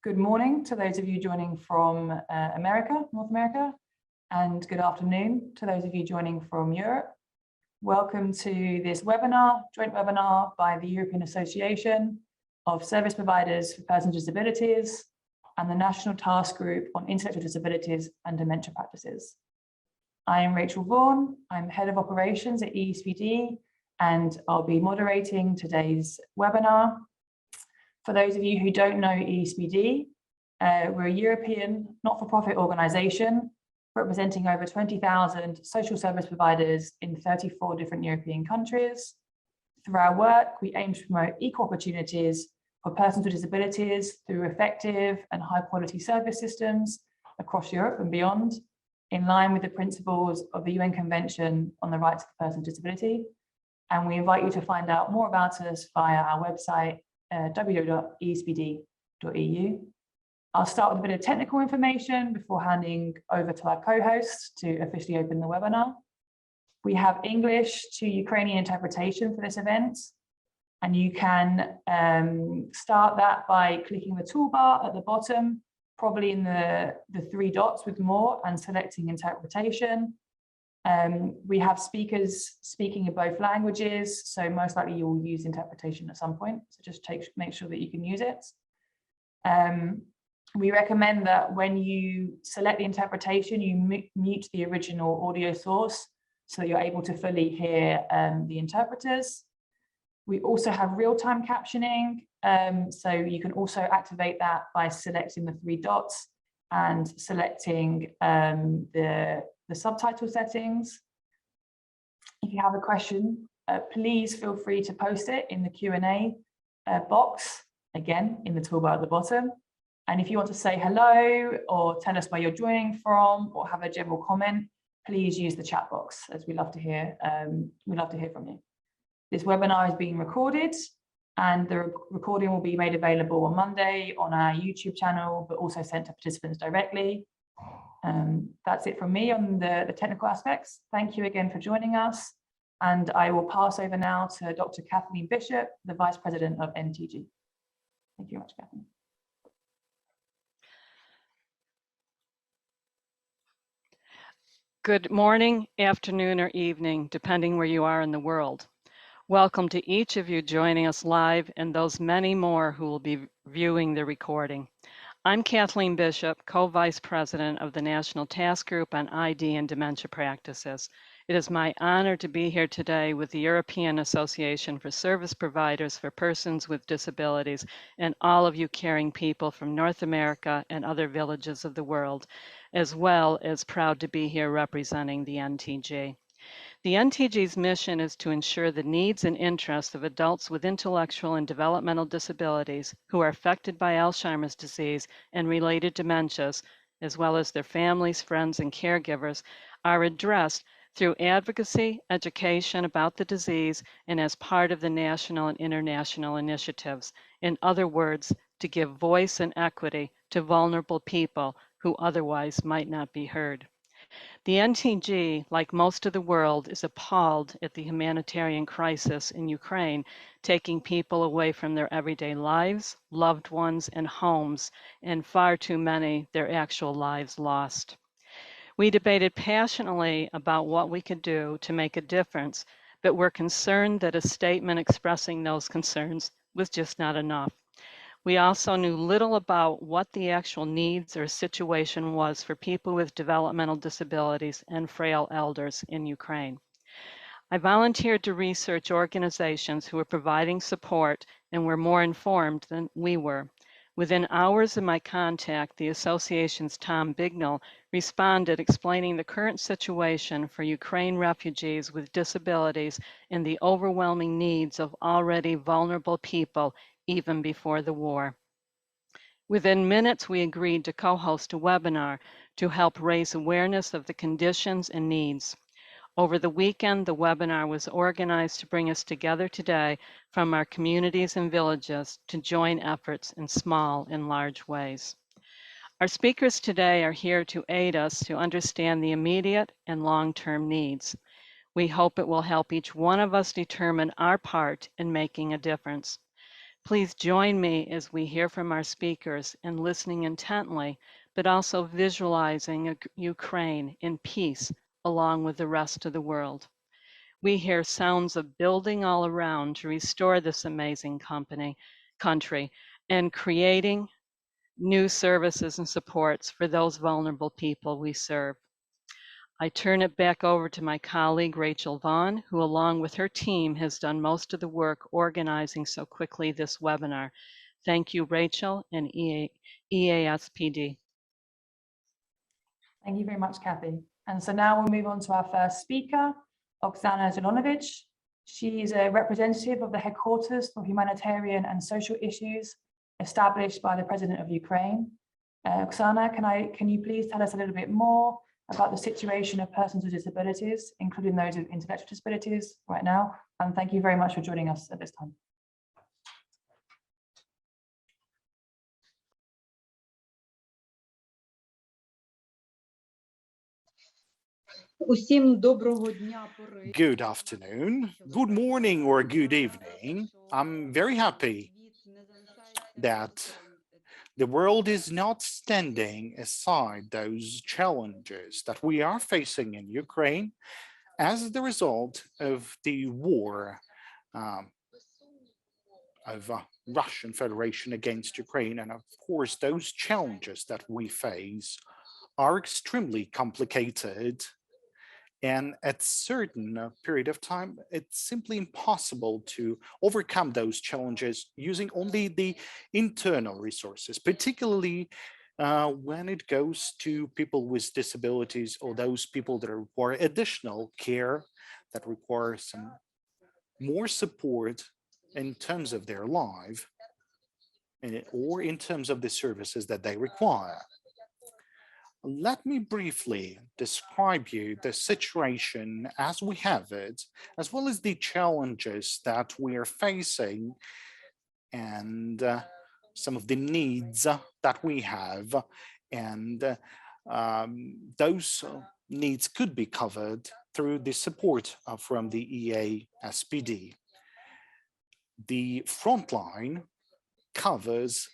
Good morning to those of you joining from North America, and good afternoon to those of you joining from Europe. Welcome to this joint webinar by the European Association of Service Providers for Persons with Disabilities and the National Task Group on Intellectual Disabilities and Dementia Practices. I am Rachel Vaughan. I'm Head of Operations at EASPD, and I'll be moderating today's webinar. For those of you who don't know EASPD, we're a European not-for-profit organisation representing over 20,000 social service providers in 34 different European countries. Through our work, we aim to promote equal opportunities for persons with disabilities through effective and high-quality service systems across Europe and beyond, in line with the principles of the UN Convention on the Rights of Persons with Disability. And we invite you to find out more about us via our website, www.easpd.eu. I'll start with a bit of technical information before handing over to our co-host to officially open the webinar. We have English to Ukrainian interpretation for this event, and you can start that by clicking the toolbar at the bottom, probably in the three dots with more, and selecting interpretation. We have speakers speaking in both languages, so most likely you will use interpretation at some point, so just make sure that you can use it. We recommend that when you select the interpretation, you mute the original audio source so that you're able to fully hear the interpreters. We also have real-time captioning, so you can also activate that by selecting the three dots and selecting the subtitle settings. If you have a question, please feel free to post it in the Q&A box, again, in the toolbar at the bottom. And if you want to say hello or tell us where you're joining from or have a general comment, please use the chat box, as we love to hear from you. This webinar is being recorded, and the recording will be made available on Monday on our YouTube channel, but also sent to participants directly. That's it from me on the technical aspects. Thank you again for joining us. And I will pass over now to Dr. Kathleen Bishop, the Vice President of NTG. Thank you very much, Kathleen. Good morning, afternoon, or evening, depending where you are in the world. Welcome to each of you joining us live and those many more who will be viewing the recording. I'm Kathleen Bishop, Co-Vice President of the National Task Group on ID and Dementia Practices. It is my honor to be here today with the European Association for Service Providers for Persons with Disabilities and all of you caring people from North America and other villages of the world, as well as proud to be here representing the NTG. The NTG's mission is to ensure the needs and interests of adults with intellectual and developmental disabilities who are affected by Alzheimer's disease and related dementias, as well as their families, friends, and caregivers, are addressed through advocacy, education about the disease, and as part of the national and international initiatives. In other words, to give voice and equity to vulnerable people who otherwise might not be heard. The NTG, like most of the world, is appalled at the humanitarian crisis in Ukraine, taking people away from their everyday lives, loved ones, and homes, and far too many their actual lives lost. We debated passionately about what we could do to make a difference, but were concerned that a statement expressing those concerns was just not enough. We also knew little about what the actual needs or situation was for people with developmental disabilities and frail elders in Ukraine. I volunteered to research organizations who were providing support and were more informed than we were. Within hours of my contact, the association's Tom Bignell responded explaining the current situation for Ukraine refugees with disabilities and the overwhelming needs of already vulnerable people even before the war. Within minutes, we agreed to co-host a webinar to help raise awareness of the conditions and needs. Over the weekend, the webinar was organized to bring us together today from our communities and villages to join efforts in small and large ways. Our speakers today are here to aid us to understand the immediate and long-term needs. We hope it will help each one of us determine our part in making a difference. Please join me as we hear from our speakers in listening intently, but also visualizing Ukraine in peace along with the rest of the world. We hear sounds of building all around to restore this amazing country and creating new services and supports for those vulnerable people we serve. I turn it back over to my colleague, Rachel Vaughn, who along with her team has done most of the work organizing so quickly this webinar. Thank you, Rachel and EASPD. Thank you very much, Kathy. And so now we'll move on to our first speaker, Oksana Zelonovich. She's a representative of the headquarters for humanitarian and social issues established by the President of Ukraine. Oksana, can you please tell us a little bit more about the situation of persons with disabilities, including those with intellectual disabilities right now? And thank you very much for joining us at this time. Good afternoon, good morning, or good evening. I'm very happy that the world is not standing aside those challenges that we are facing in Ukraine as the result of the war of Russian Federation against Ukraine. And of course, those challenges that we face are extremely complicated. And at certain period of time, it's simply impossible to overcome those challenges using only the internal resources, particularly when it goes to people with disabilities or those people that require additional care, that require some more support in terms of their life or in terms of the services that they require. Let me briefly describe you the situation as we have it, as well as the challenges that we are facing and some of the needs that we have. And those needs could be covered through the support from the EASPD. The frontline covers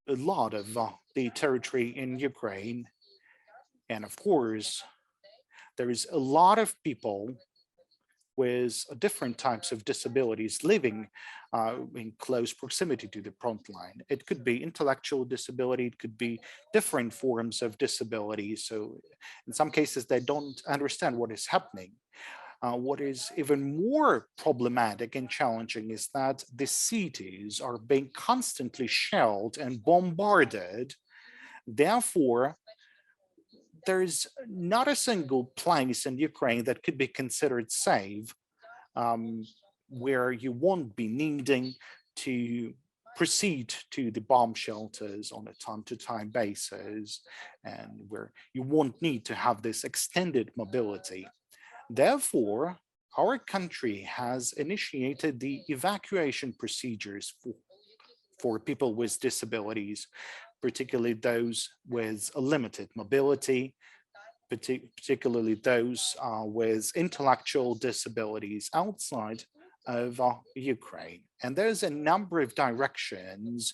a lot of the territory in Ukraine. And of course, there is a lot of people with different types of disabilities living in close proximity to the front line. It could be intellectual disability, it could be different forms of disability. So in some cases, they don't understand what is happening. What is even more problematic and challenging is that the cities are being constantly shelled and bombarded. Therefore, there is not a single place in Ukraine that could be considered safe, where you won't be needing to proceed to the bomb shelters on a time-to-time basis, and where you won't need to have this extended mobility. Therefore, our country has initiated the evacuation procedures for people with disabilities, particularly those with a limited mobility, particularly those with intellectual disabilities outside of Ukraine. And there's a number of directions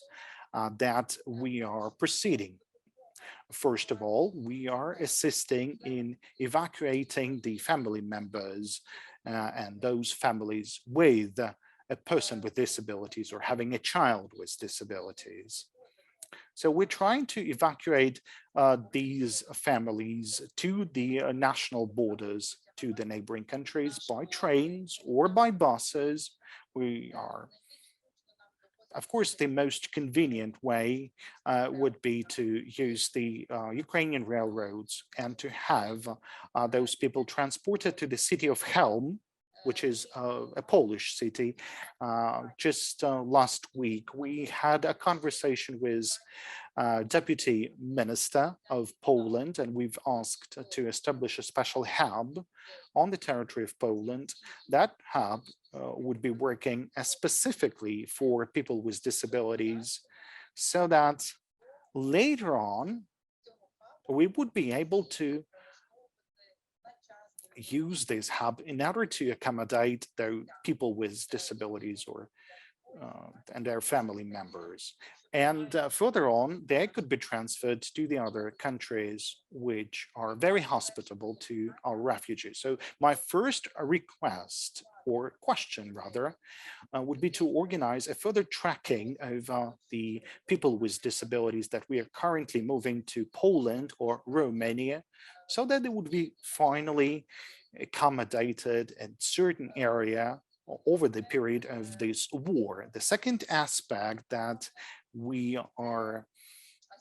that we are proceeding. First of all, we are assisting in evacuating the family members and those families with a person with disabilities or having a child with disabilities. So we're trying to evacuate these families to the national borders, to the neighboring countries by trains or by buses. We are, of course, the most convenient way would be to use the Ukrainian railroads and to have those people transported to the city of Helm, which is a Polish city. Just last week, we had a conversation with Deputy Minister of Poland, and we've asked to establish a special hub on the territory of Poland. That hub would be working specifically for people with disabilities, so that later on we would be able to use this hub in order to accommodate the people with disabilities or and their family members. And further on, they could be transferred to the other countries which are very hospitable to our refugees. So my first request, or question rather, would be to organize a further tracking of the people with disabilities that we are currently moving to Poland or Romania, so that they would be finally accommodated in certain area over the period of this war. The second aspect that we are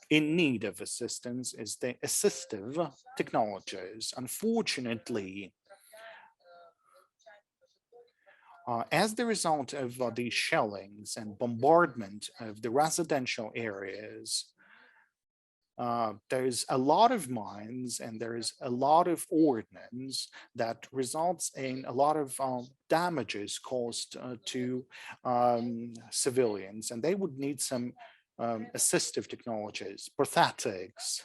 in need of assistance is the assistive technologies. Unfortunately, as the result of the shellings and bombardment of the residential areas, there's a lot of mines and there's a lot of ordnance that results in a lot of damages caused to civilians, and they would need some assistive technologies, prosthetics.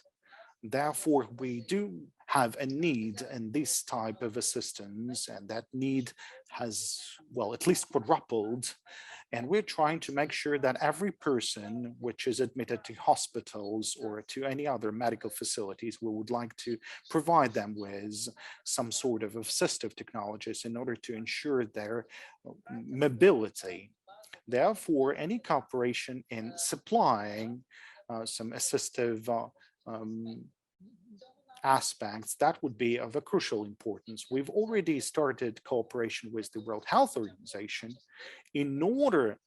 Therefore, we do have a need in this type of assistance, and that need has, well, at least quadrupled. And we're trying to make sure that every person which is admitted to hospitals or to any other medical facilities, we would like to provide them with some sort of assistive technologies in order to ensure their mobility. Therefore, any cooperation in supplying some assistive aspects, that would be of a crucial importance. We've already started cooperation with the World Health Organization in order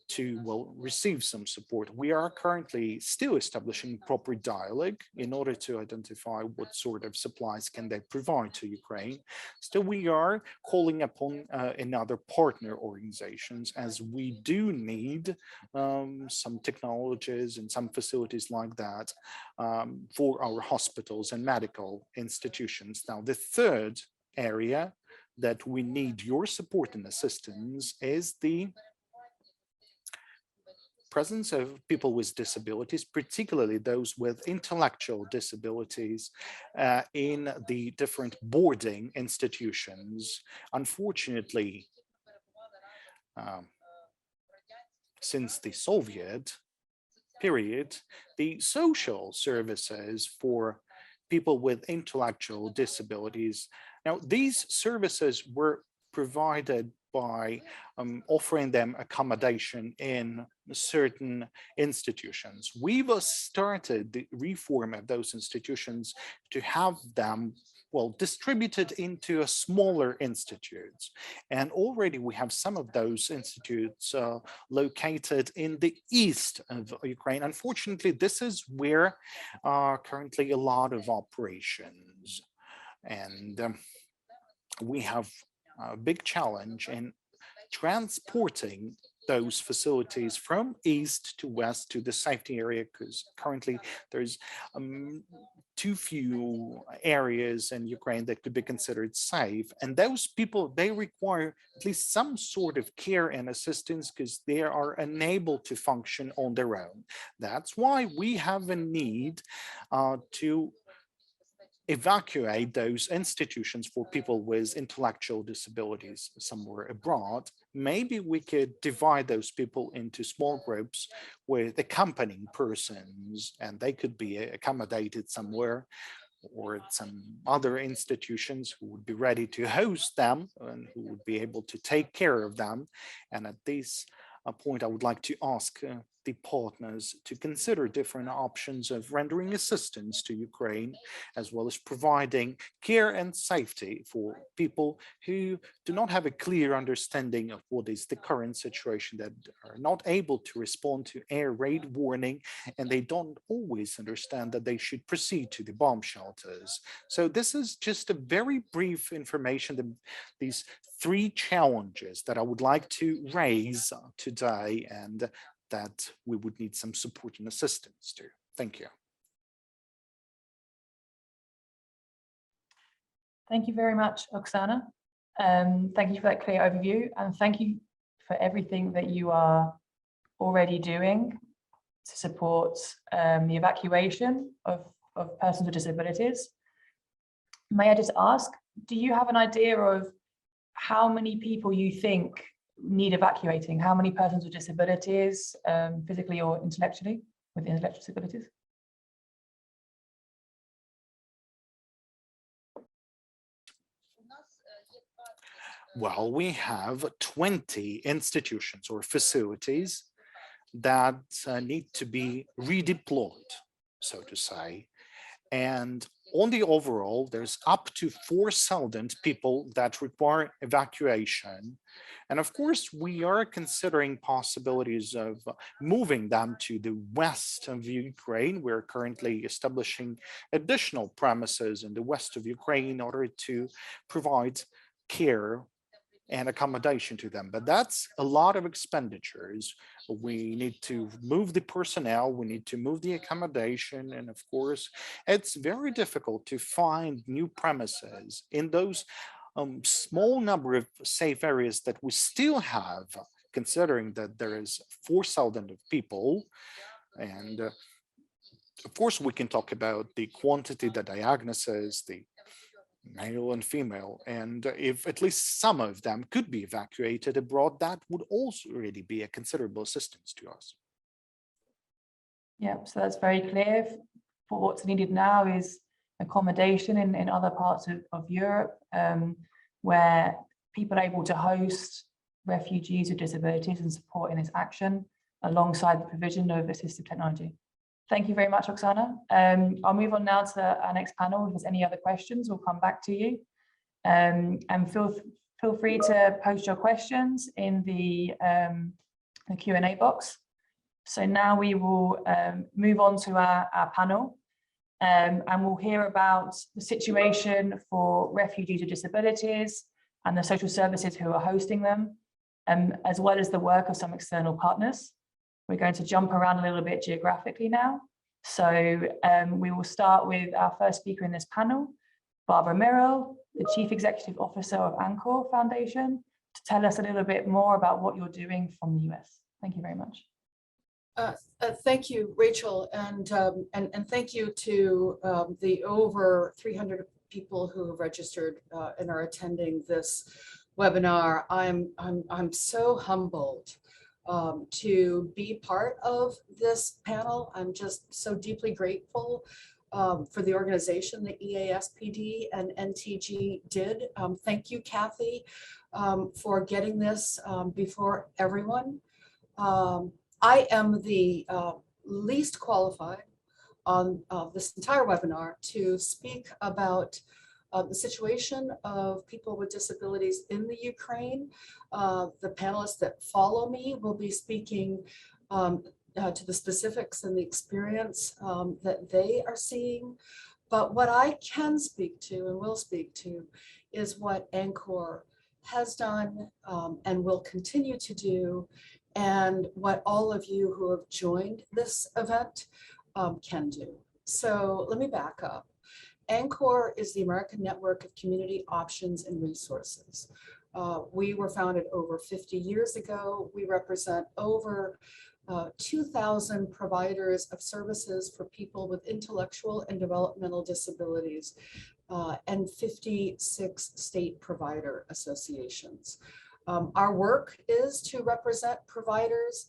to, well, receive some support. We are currently still establishing proper dialogue in order to identify what sort of supplies can they provide to Ukraine. Still, we are calling upon another partner organizations, as we do need some technologies and some facilities like that for our hospitals and medical institutions. Now, the third area that we need your support and assistance is the presence of people with disabilities, particularly those with intellectual disabilities, in the different boarding institutions. Unfortunately, since the Soviet period, the social services for people with intellectual disabilities, now these services were provided by offering them accommodation in certain institutions. We've started the reform of those institutions to have them, well, distributed into a smaller institutes. And already we have some of those institutes located in the east of Ukraine. Unfortunately, this is where currently a lot of operations, and we have a big challenge in transporting those facilities from east to west to the safety area, because currently there's too few areas in Ukraine that could be considered safe. And those people, they require at least some sort of care and assistance because they are unable to function on their own. That's why we have a need to evacuate those institutions for people with intellectual disabilities somewhere abroad. Maybe we could divide those people into small groups with accompanying persons, and they could be accommodated somewhere, or some other institutions who would be ready to host them and who would be able to take care of them. And at this point, I would like to ask the partners to consider different options of rendering assistance to Ukraine, as well as providing care and safety for people who do not have a clear understanding of what is the current situation, that are not able to respond to air raid warning, and they don't always understand that they should proceed to the bomb shelters. So this is just a very brief information, these three challenges that I would like to raise today, and that we would need some support and assistance to. Thank you. Thank you very much, Oksana. Thank you for that clear overview, and thank you for everything that you are already doing to support the evacuation of persons with disabilities. may I just ask, do you have an idea of how many people you think need evacuating? How many persons with disabilities, physically or intellectually, with intellectual disabilities? Well, we have 20 institutions or facilities that need to be redeployed, so to say. And on the overall, there's up to 4,000 people that require evacuation. And of course, we are considering possibilities of moving them to the west of Ukraine. We're currently establishing additional premises in the west of Ukraine in order to provide care and accommodation to them. But that's a lot of expenditures. We need to move the personnel, we need to move the accommodation, and of course, it's very difficult to find new premises in those small number of safe areas that we still have, considering that there is 4,000 of people. And of course, we can talk about the quantity, the diagnosis, the male and female, and if at least some of them could be evacuated abroad, that would also really be a considerable assistance to us. Yeah, so that's very clear. For what's needed now is accommodation in other parts of Europe, where people are able to host refugees with disabilities and support in this action alongside the provision of assistive technology. Thank you very much, Oksana. I'll move on now to our next panel. If there's any other questions, we'll come back to you. And feel free to post your questions in the Q&A box. So now we will move on to our panel, and we'll hear about the situation for refugees with disabilities and the social services who are hosting them, as well as the work of some external partners. We're going to jump around a little bit geographically now. So we will start with our first speaker in this panel, Barbara Mirrell, the Chief Executive Officer of ANCOR Foundation, to tell us a little bit more about what you're doing from the US. Thank you very much. Thank you, Rachel, and thank you to the over 300 people who have registered and are attending this webinar. I'm so humbled to be part of this panel. I'm just so deeply grateful for the organization that EASPD and NTG did. Thank you, Kathy, for getting this before everyone. I am the least qualified on this entire webinar to speak about the situation of people with disabilities in the Ukraine. The panelists that follow me will be speaking to the specifics and the experience that they are seeing. But what I can speak to and will speak to is what ANCOR has done and will continue to do, and what all of you who have joined this event can do. So let me back up. ANCOR is the American Network of Community Options and Resources. We were founded over 50 years ago. We represent over 2,000 providers of services for people with intellectual and developmental disabilities and 56 state provider associations. Our work is to represent providers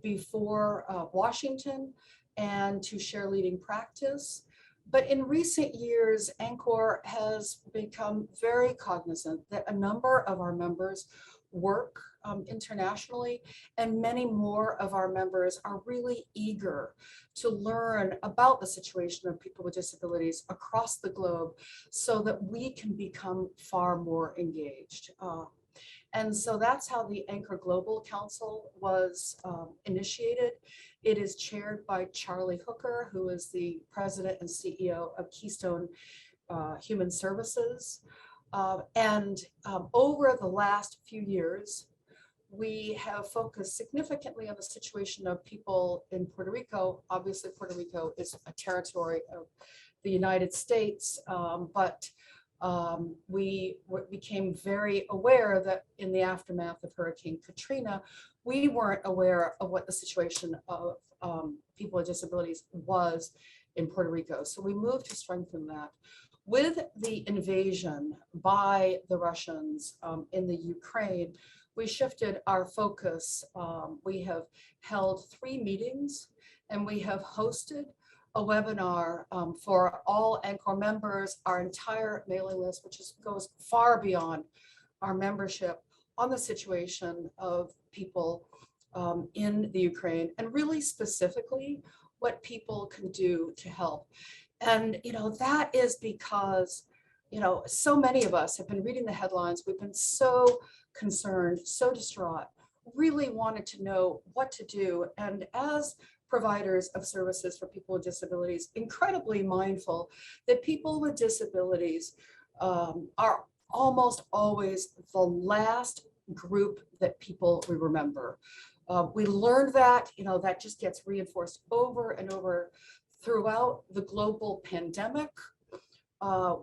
before Washington and to share leading practice. But in recent years, ANCOR has become very cognizant that a number of our members work internationally, and many more of our members are really eager to learn about the situation of people with disabilities across the globe so that we can become far more engaged. And so that's how the ANCOR Global Council was initiated. It is chaired by Charlie Hooker, who is the president and CEO of Keystone Human Services. Over the last few years, we have focused significantly on the situation of people in Puerto Rico. Obviously, Puerto Rico is a territory of the United States, but we became very aware that in the aftermath of Hurricane Katrina, we weren't aware of what the situation of people with disabilities was in Puerto Rico. So we moved to strengthen that. With the invasion by the Russians in the Ukraine, we shifted our focus. We have held 3 meetings and we have hosted a webinar for all Anchor members, our entire mailing list, which goes far beyond our membership, on the situation of people in the Ukraine, and really specifically what people can do to help. And, that is because, so many of us have been reading the headlines. We've been so concerned, so distraught, really wanted to know what to do. And as providers of services for people with disabilities, incredibly mindful that people with disabilities are almost always the last group that we remember. We learned that, that just gets reinforced over and over throughout the global pandemic.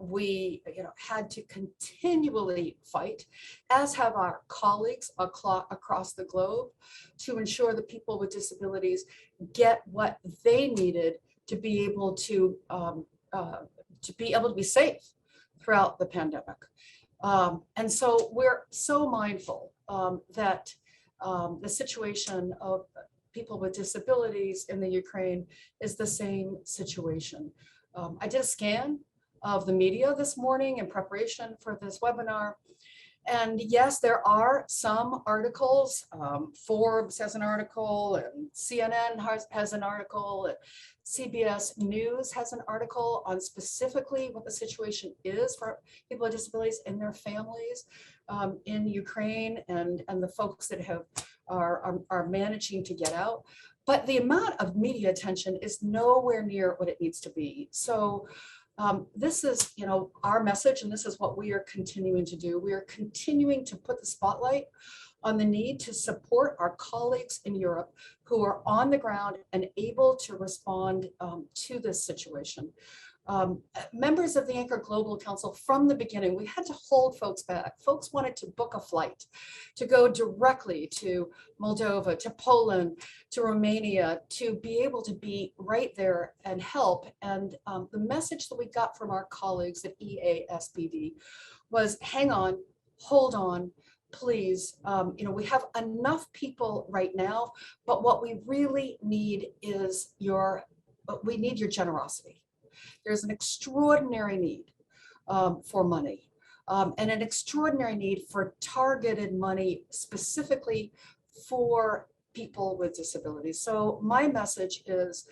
We had to continually fight, as have our colleagues across the globe, to ensure that people with disabilities get what they needed to be able to be safe throughout the pandemic. And so we're so mindful that the situation of people with disabilities in the Ukraine is the same situation. I did a scan of the media this morning in preparation for this webinar. And yes, there are some articles. Forbes has an article, and CNN has an article, and CBS News has an article on specifically what the situation is for people with disabilities and their families in Ukraine, and the folks that are managing to get out. But the amount of media attention is nowhere near what it needs to be. So this is, our message, and this is what we are continuing to do. We are continuing to put the spotlight on the need to support our colleagues in Europe who are on the ground and able to respond to this situation. Members of the Anchor Global Council, from the beginning, we had to hold folks back. Folks wanted to book a flight to go directly to Moldova, to Poland, to Romania, to be able to be right there and help. And the message that we got from our colleagues at EASPD was, hang on, hold on, please. We have enough people right now, but what we really need is your generosity. There's an extraordinary need for money and an extraordinary need for targeted money specifically for people with disabilities. So my message is,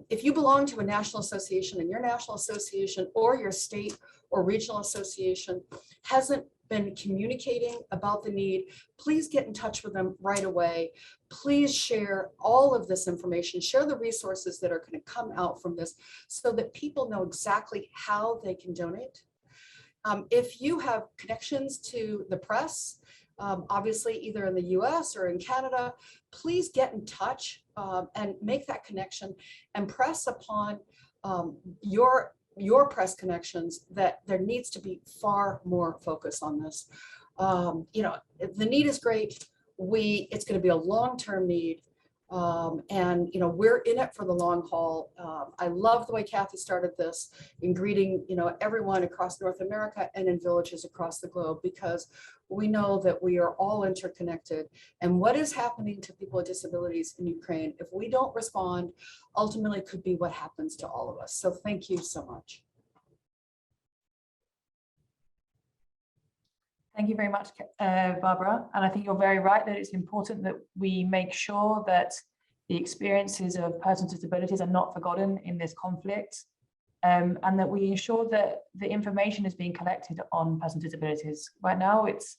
if you belong to a national association and your national association or your state or regional association hasn't been communicating about the need, please get in touch with them right away. Please share all of this information, share the resources that are going to come out from this so that people know exactly how they can donate. If you have connections to the press, obviously either in the US or in Canada, please get in touch and make that connection and press upon your press connections that there needs to be far more focus on this. The need is great. It's going to be a long-term need. And we're in it for the long haul. I love the way Kathy started this in greeting, everyone across North America and in villages across the globe, because we know that we are all interconnected. And what is happening to people with disabilities in Ukraine, if we don't respond, ultimately could be what happens to all of us. So thank you so much. Thank you very much, Barbara. And I think you're very right that it's important that we make sure that the experiences of persons with disabilities are not forgotten in this conflict, and that we ensure that the information is being collected on persons with disabilities. Right now, it's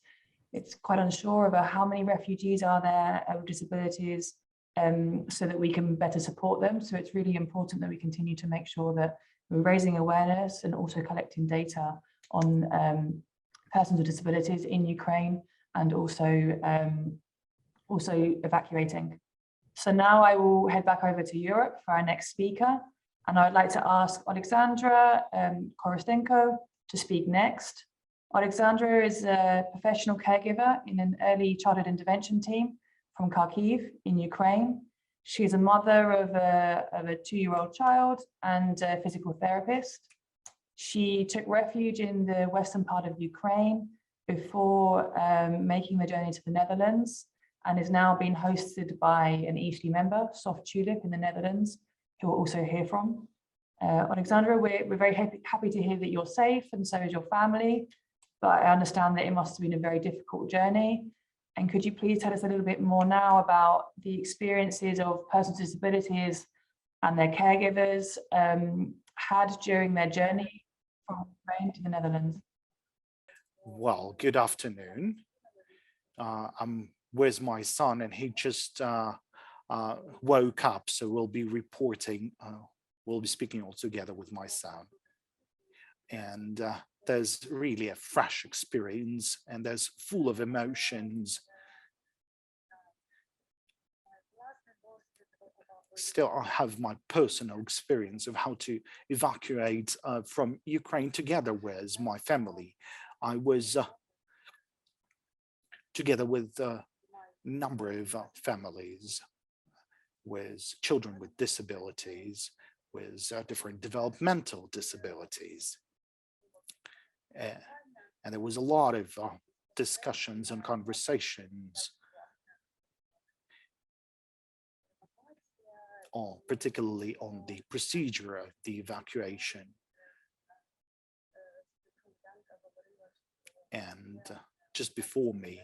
quite unsure about how many refugees are there with disabilities, so that we can better support them. So it's really important that we continue to make sure that we're raising awareness and also collecting data on persons with disabilities in Ukraine, and also evacuating. So now I will head back over to Europe for our next speaker, and I'd like to ask Alexandra Korostenko to speak next. Alexandra is a professional caregiver in an early childhood intervention team from Kharkiv in Ukraine. She's a mother of a 2-year-old child and a physical therapist. She took refuge in the western part of Ukraine before making the journey to the Netherlands, and is now being hosted by an EASPD member, Soft Tulip in the Netherlands, who we'll also hear from. Alexandra, we're very happy to hear that you're safe, and so is your family, but I understand that it must have been a very difficult journey. And could you please tell us a little bit more now about the experiences of persons with disabilities and their caregivers had during their journey from Ukraine to the Netherlands? Well, good afternoon. I'm with my son, and he just woke up, so we'll be reporting, we'll be speaking all together with my son. And there's really a fresh experience, and there's full of emotions. Still, I have my personal experience of how to evacuate from Ukraine together with my family. I was together with a number of families with children with disabilities, with different developmental disabilities. And there was a lot of discussions and conversations, particularly on the procedure of the evacuation. And just before me,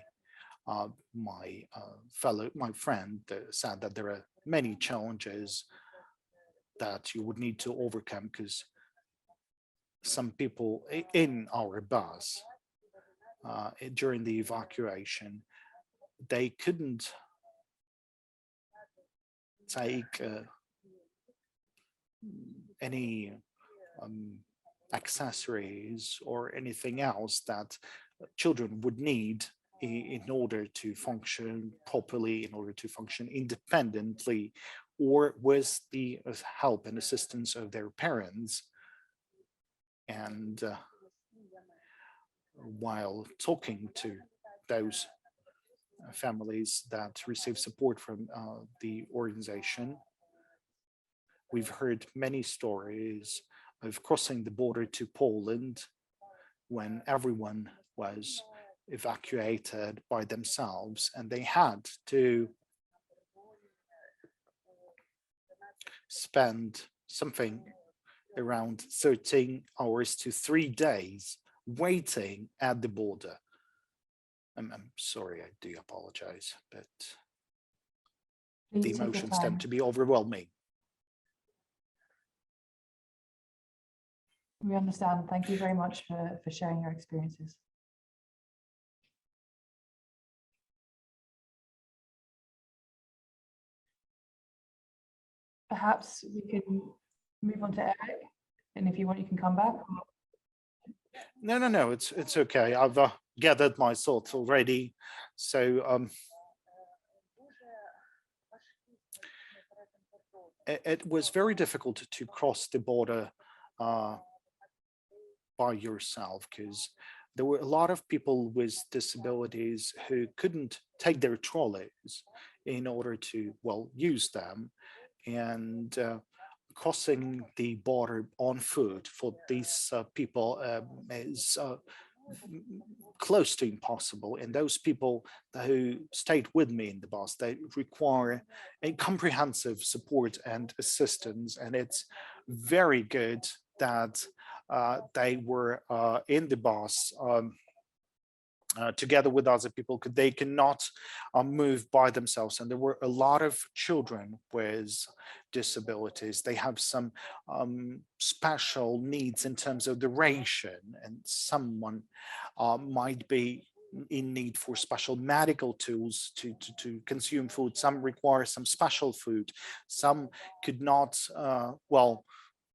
my friend said that there are many challenges that you would need to overcome, because some people in our bus during the evacuation, they couldn't take any accessories or anything else that children would need in order to function properly, in order to function independently, or with the help and assistance of their parents. And while talking to those families that receive support from the organization, we've heard many stories of crossing the border to Poland when everyone was evacuated by themselves, and they had to spend something around 13 hours to 3 days waiting at the border. I'm sorry, I do apologize, but the emotions tend to be overwhelming. We understand. Thank you very much for sharing your experiences. Perhaps we can move on to Eric, and if you want, you can come back. No, it's okay. I've gathered my thoughts already. So it was very difficult to cross the border by yourself, because there were a lot of people with disabilities who couldn't take their trolleys in order to, well, use them. And crossing the border on foot for these people is close to impossible. And those people who stayed with me in the bus, they require a comprehensive support and assistance. And it's very good that they were in the bus together with other people, because they cannot move by themselves. And there were a lot of children with disabilities. They have some special needs in terms of the ration, and someone might be in need for special medical tools to consume food. Some require some special food. Some could not, well,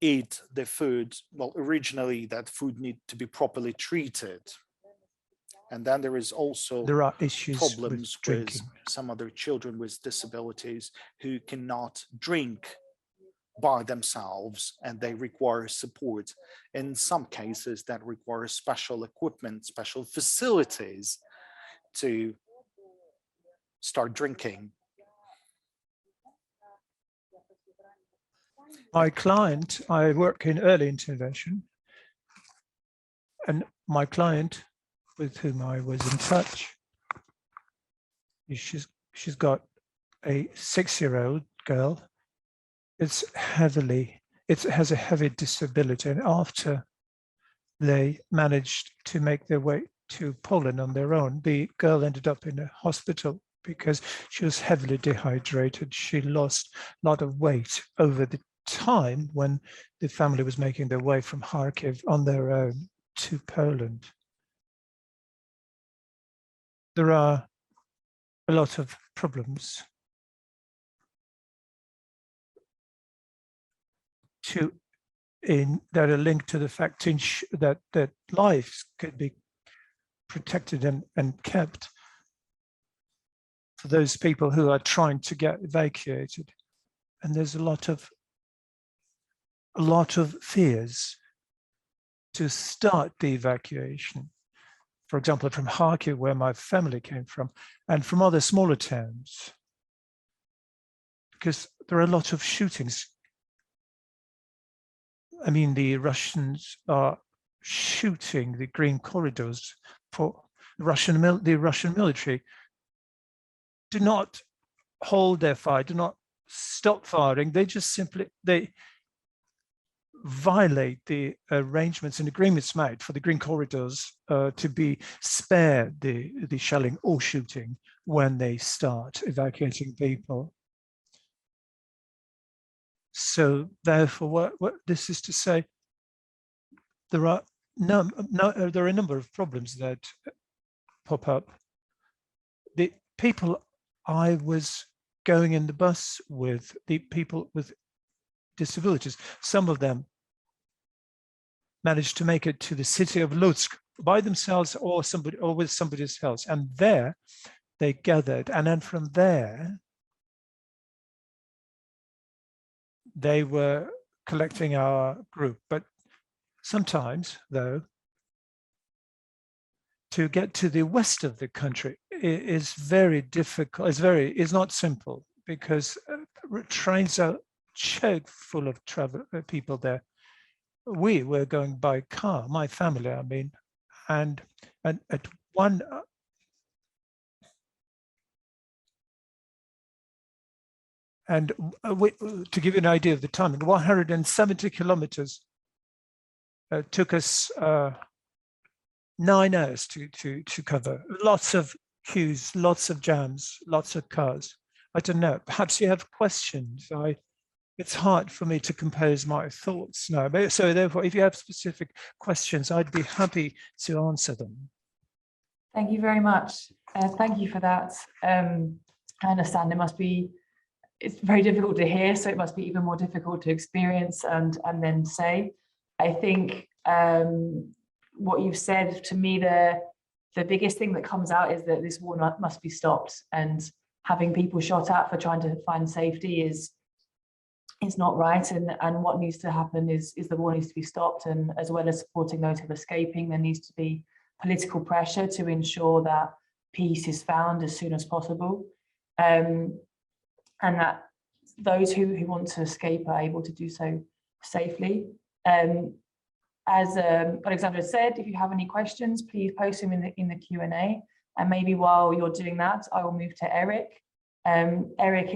eat the food. Well, originally that food needed to be properly treated. And then there is also problems with some other children with disabilities who cannot drink by themselves, and they require support. In some cases, that requires special equipment, special facilities to start drinking. My client, I work in early intervention, And my client with whom I was in touch, she's got a 6-year-old girl. It has a heavy disability, and after they managed to make their way to Poland on their own, the girl ended up in a hospital because she was heavily dehydrated. She lost a lot of weight over the time when the family was making their way from Kharkiv on their own to Poland. There are a lot of problems that are linked to the fact that lives could be protected and kept for those people who are trying to get evacuated. And there's a lot of fears to start the evacuation. For example, from Kharkiv, where my family came from, and from other smaller towns, because there are a lot of shootings. I mean, the Russians are shooting the green corridors for the Russian military. Do not hold their fire, do not stop firing. They just they violate the arrangements and agreements made for the green corridors to be spared the shelling or shooting when they start evacuating people. So therefore, what this is to say, there are a number of problems that pop up. The people I was going in the bus with, the people with disabilities, some of them managed to make it to the city of Lutsk by themselves or with somebody else, and there they gathered, and then from there they were collecting our group. But sometimes, though, to get to the west of the country is very difficult. It's not simple, because trains are chock full of people there. We were going by car, my family, I mean, and at one to give you an idea of the timing, 170 kilometers took us 9 hours to cover. Lots of queues, lots of jams, lots of cars. I don't know, perhaps you have questions. It's hard for me to compose my thoughts now. So therefore, if you have specific questions, I'd be happy to answer them. Thank you very much. Thank you for that. I understand it's very difficult to hear, so it must be even more difficult to experience and then say. I think what you've said to me, the biggest thing that comes out is that this war must be stopped, and having people shot at for trying to find safety is not right, and what needs to happen is the war needs to be stopped, and as well as supporting those who are escaping, there needs to be political pressure to ensure that peace is found as soon as possible, and that those who want to escape are able to do so safely. As Alexandra said, if you have any questions, please post them in the Q&A, and maybe while you're doing that, I will move to Eric. Eric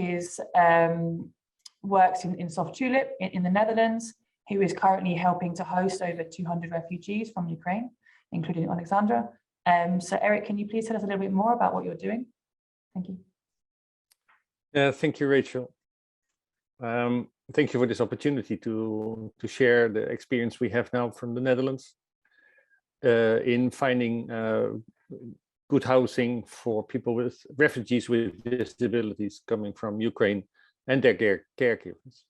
works in Soft Tulip in the Netherlands, who is currently helping to host over 200 refugees from Ukraine, including Alexandra. So Eric, can you please tell us a little bit more about what you're doing? Thank you. Thank you, Rachel. Thank you for this opportunity to share the experience we have now from the Netherlands in finding good housing for people with refugees with disabilities coming from Ukraine and their caregivers.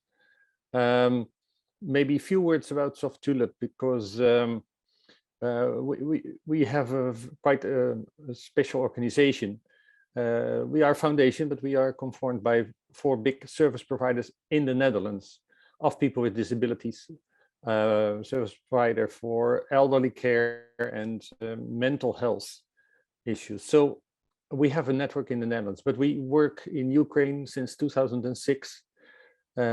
Maybe a few words about Soft Tulip, because we have quite a special organization. We are a foundation, but we are conformed by 4 big service providers in the Netherlands of people with disabilities. Service provider for elderly care and mental health issues. So we have a network in the Netherlands, but we work in Ukraine since 2006.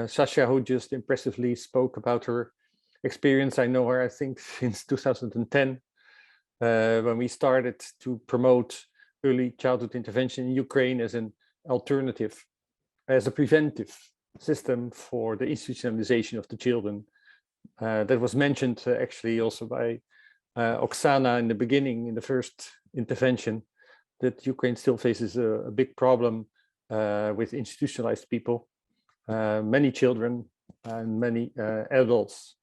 Sasha, who just impressively spoke about her experience, I know her, I think, since 2010. when we started to promote early childhood intervention in Ukraine as an alternative, as a preventive system for the institutionalization of the children. That was mentioned actually also by Oksana in the beginning, in the first intervention, that Ukraine still faces a big problem with institutionalized people, many children and many adults.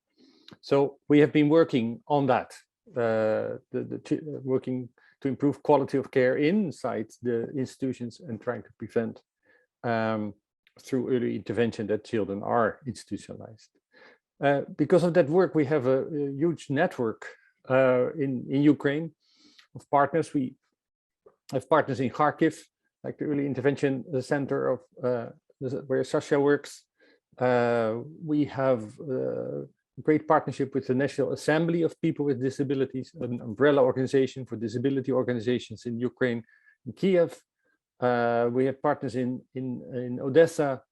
So we have been working on that, working to improve quality of care inside the institutions and trying to prevent through early intervention that children are institutionalized. Because of that work, we have a huge network in Ukraine of partners. We have partners in Kharkiv, like the early intervention center of where Sasha works. We have a great partnership with the National Assembly of People with Disabilities, an umbrella organization for disability organizations in Ukraine, in Kiev. We have partners in Odessa,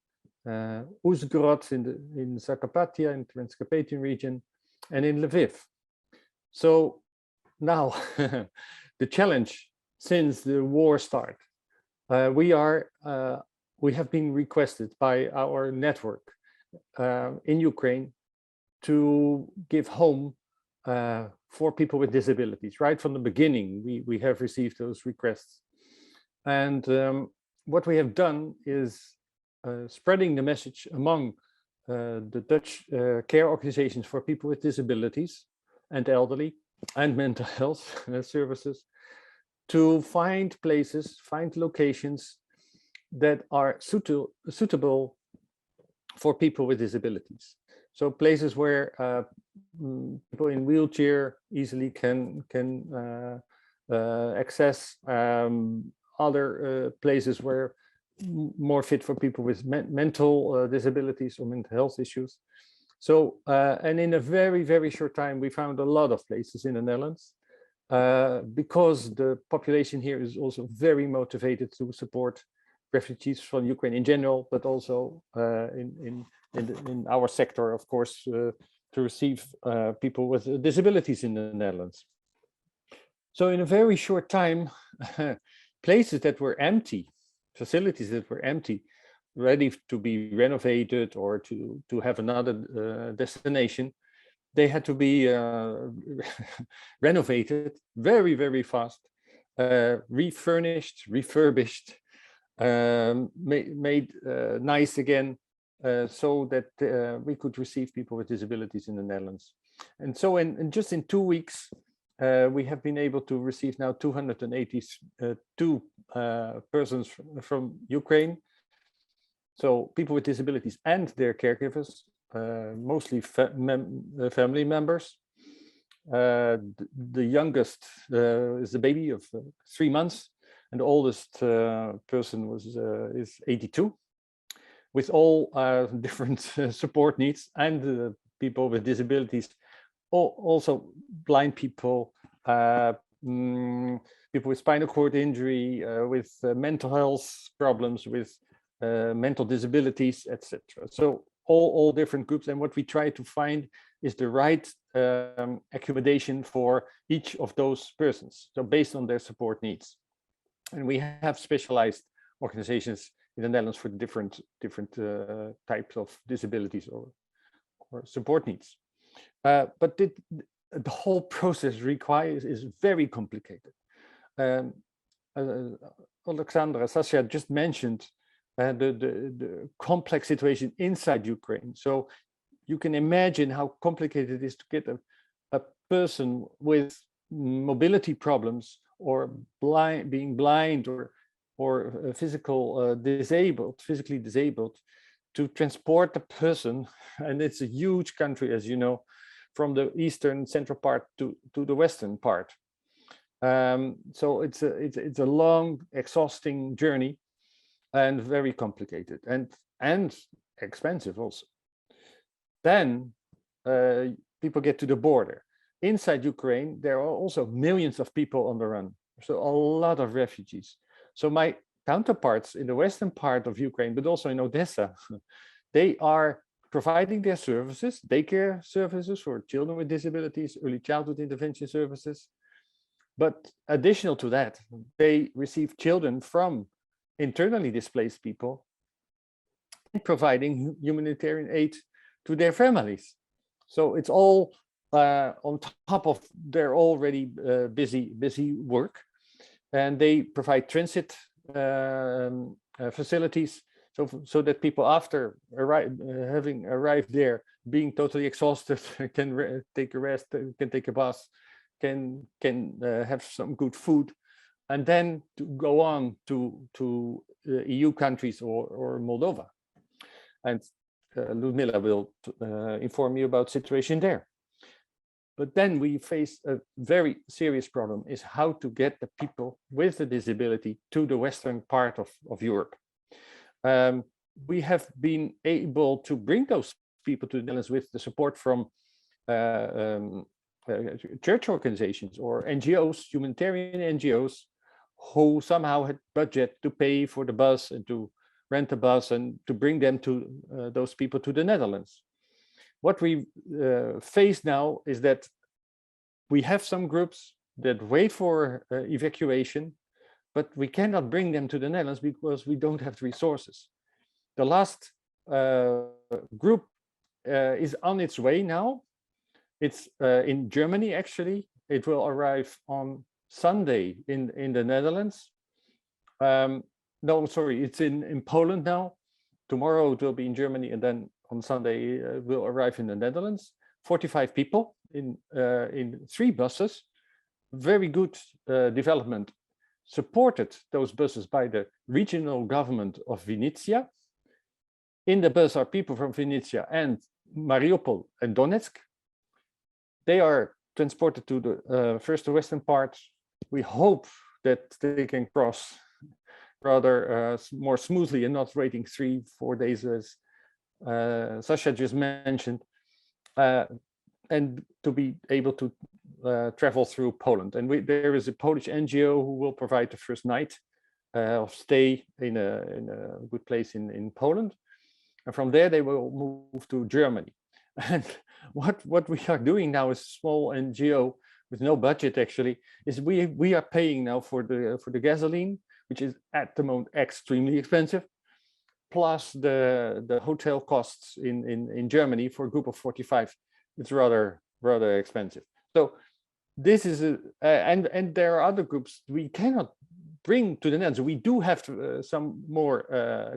Uzhgorod, in Zakarpattia, in Transcarpathian region, and in Lviv. So now the challenge since the war started, we have been requested by our network in Ukraine to give home for people with disabilities. Right from the beginning, we have received those requests. And what we have done is spreading the message among the Dutch care organizations for people with disabilities and elderly and mental health services, to find places, find locations that are suitable for people with disabilities. So places where people in wheelchair easily can access, other places where more fit for people with mental disabilities or mental health issues. So, and in a very, very short time, we found a lot of places in the Netherlands because the population here is also very motivated to support refugees from Ukraine in general, but also in our sector, of course, to receive people with disabilities in the Netherlands. So in a very short time, places that were empty, facilities that were empty, ready to be renovated or to have another destination, they had to be renovated very, very fast, refurnished, refurbished, made nice again, so that we could receive people with disabilities in the Netherlands. And so in just in 2 weeks, we have been able to receive now 282 persons from Ukraine. So people with disabilities and their caregivers, mostly family members. The youngest is a baby of 3 months, and the oldest person is 82, with all different support needs, and people with disabilities, also blind people, people with spinal cord injury, with mental health problems, with mental disabilities, etc. So all different groups, and what we try to find is the right accommodation for each of those persons, so based on their support needs. And we have specialized organizations in the Netherlands for different types of disabilities or support needs. But the whole process is very complicated. Alexandra, Sasha just mentioned the complex situation inside Ukraine. So you can imagine how complicated it is to get a person with mobility problems or being blind or physically disabled, to transport the person, and it's a huge country, as you know, from the eastern central part to the western part. So it's a long, exhausting journey, and very complicated and expensive also. Then people get to the border. Inside Ukraine, there are also millions of people on the run, so a lot of refugees. So my counterparts in the western part of Ukraine, but also in Odessa, they are providing their services, daycare services for children with disabilities, early childhood intervention services, But additional to that, they receive children from internally displaced people and providing humanitarian aid to their families. So it's all on top of their already busy work, and they provide transit facilities so that people after having arrived there, being totally exhausted, can take a rest, can take a bus, can have some good food, and then to go on to EU countries or Moldova. And Ludmila will inform you about situation there. But then we face a very serious problem, is how to get the people with a disability to the western part of Europe. We have been able to bring those people to the Netherlands with the support from church organizations or NGOs, humanitarian NGOs, who somehow had budget to pay for the bus and to rent a bus and to bring them to those people to the Netherlands. What we face now is that we have some groups that wait for evacuation, but we cannot bring them to the Netherlands because we don't have the resources. The last group is on its way now. It's in Germany, actually. It will arrive on Sunday in the Netherlands. No, sorry, it's in Poland now. Tomorrow it will be in Germany, and then on Sunday it will arrive in the Netherlands. 45 people in 3 buses. Very good development. Supported those buses by the regional government of Vinnytsia. In the bus are people from Vinnytsia and Mariupol and Donetsk. They are transported to the first the western part. We hope that they can cross rather more smoothly and not waiting 3-4 days, as Sasha just mentioned, and to be able to travel through Poland. And there is a Polish NGO who will provide the first night of stay in a good place in Poland. And from there, they will move to Germany. And what we are doing now as a small NGO with no budget, actually, is we are paying now for the gasoline, which is at the moment extremely expensive, plus the hotel costs in Germany for a group of 45. It's rather expensive. So this is and there are other groups we cannot bring to the Netherlands. We do have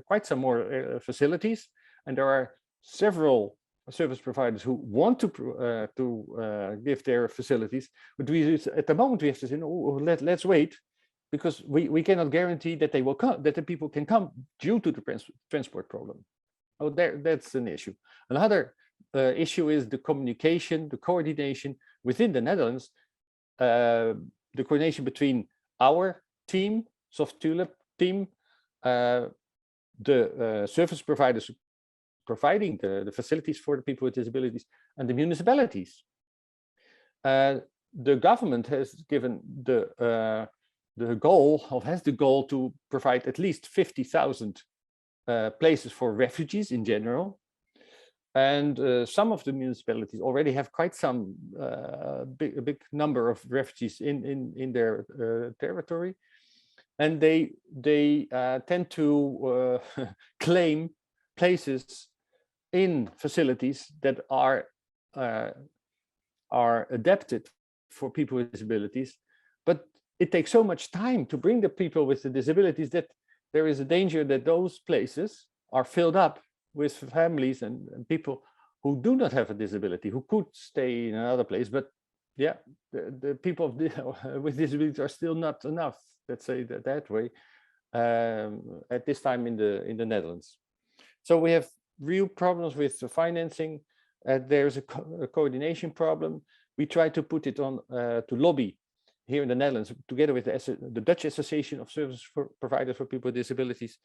quite some more facilities, and there are several service providers who want to give their facilities, but at the moment we have to say, no, let's wait, because we cannot guarantee that they will come, that the people can come due to the transport problem. Oh, that's an issue. Another issue is the communication, the coordination within the Netherlands, the coordination between our team, Soft Tulip team, the service providers providing the facilities for the people with disabilities, and the municipalities. The government has given the goal to provide at least 50,000 places for refugees in general. And some of the municipalities already have quite some big number of refugees in their territory, and they tend to claim places in facilities that are adapted for people with disabilities. But it takes so much time to bring the people with the disabilities that there is a danger that those places are filled up with families and people who do not have a disability, who could stay in another place. But yeah, the people with disabilities are still not enough, let's say that way, at this time in the Netherlands. So we have real problems with the financing. There's a coordination problem. We try to put it on to lobby here in the Netherlands, together with the Dutch Association of Service Providers for People with Disabilities,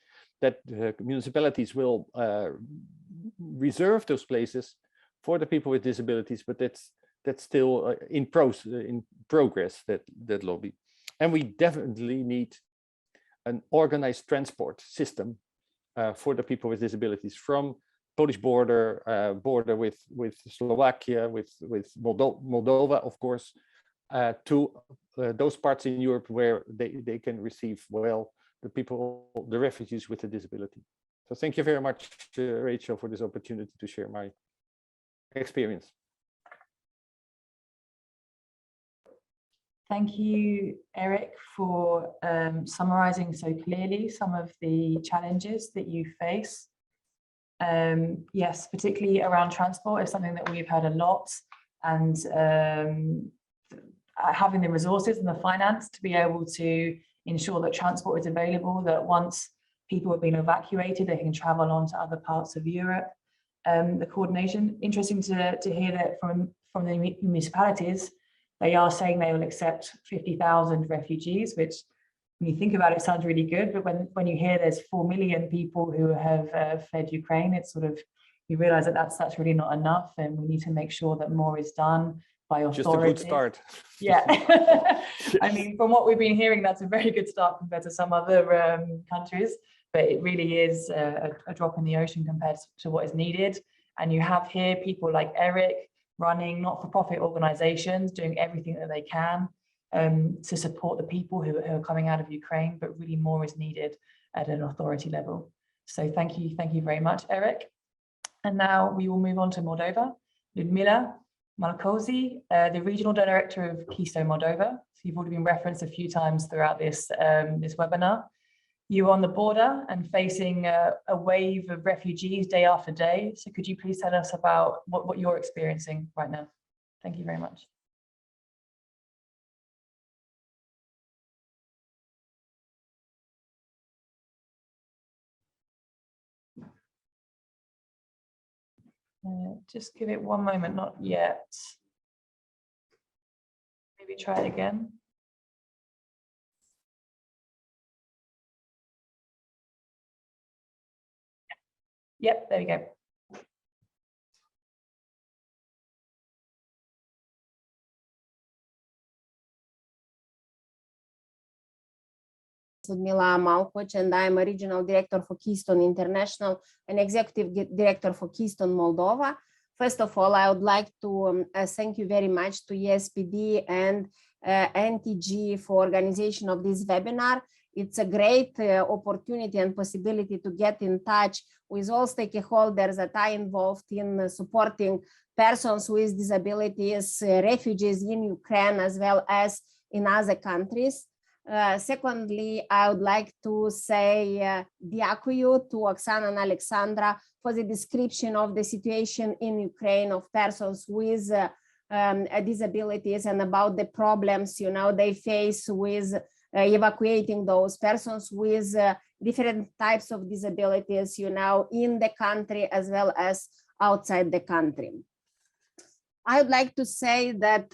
that municipalities will reserve those places for the people with disabilities, but that's still in progress, that lobby. And we definitely need an organized transport system for the people with disabilities from Polish border with Slovakia, with Moldova, of course, to those parts in Europe where they can receive well the refugees with a disability. So thank you very much, Rachel, for this opportunity to share my experience. Thank you, Eric, for summarizing so clearly some of the challenges that you face. Yes, particularly around transport is something that we've heard a lot, and having the resources and the finance to be able to ensure that transport is available, that once people have been evacuated, they can travel on to other parts of Europe. The coordination, interesting to hear that from the municipalities, they are saying they will accept 50,000 refugees, which when you think about it, sounds really good. But when you hear there's 4 million people who have fled Ukraine, it's sort of, you realize that that's really not enough. And we need to make sure that more is done by authorities. Just a good start. Yeah. I mean, from what we've been hearing, that's a very good start compared to some other countries. But it really is a drop in the ocean compared to what is needed. And you have here people like Eric running not-for-profit organizations, doing everything that they can to support the people who are coming out of Ukraine, but really more is needed at an authority level. So thank you very much, Eric. And now we will move on to Moldova. Ludmila Malkozy, the Regional Director of Keystone Moldova. So you've already been referenced a few times throughout this webinar. You're on the border and facing a wave of refugees day after day. So could you please tell us about what you're experiencing right now? Thank you very much. Just give it one moment, not yet. Maybe try it again. Yep, there we go. Ludmila Malkoch, and I'm a regional director for Keystone International and executive director for Keystone Moldova. First of all, I would like to thank you very much to EASPD and NTG for organization of this webinar. It's a great opportunity and possibility to get in touch with all stakeholders that are involved in supporting persons with disabilities, refugees in Ukraine, as well as in other countries. Secondly, I would like to say Diakuyu to Oksana and Alexandra for the description of the situation in Ukraine of persons with disabilities and about the problems, they face with evacuating those persons with different types of disabilities, in the country as well as outside the country. I would like to say that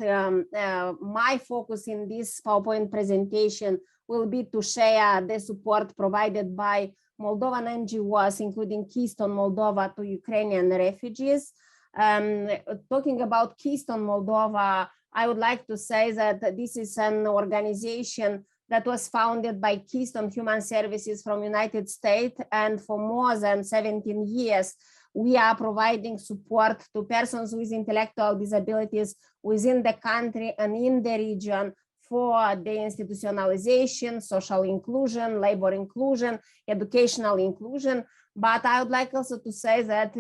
my focus in this PowerPoint presentation will be to share the support provided by Moldovan NGOs, including Keystone Moldova, to Ukrainian refugees. Talking about Keystone Moldova, I would like to say that this is an organization that was founded by Keystone Human Services from United States, and for more than 17 years, we are providing support to persons with intellectual disabilities within the country and in the region for the institutionalization, social inclusion, labor inclusion, educational inclusion. But I would like also to say that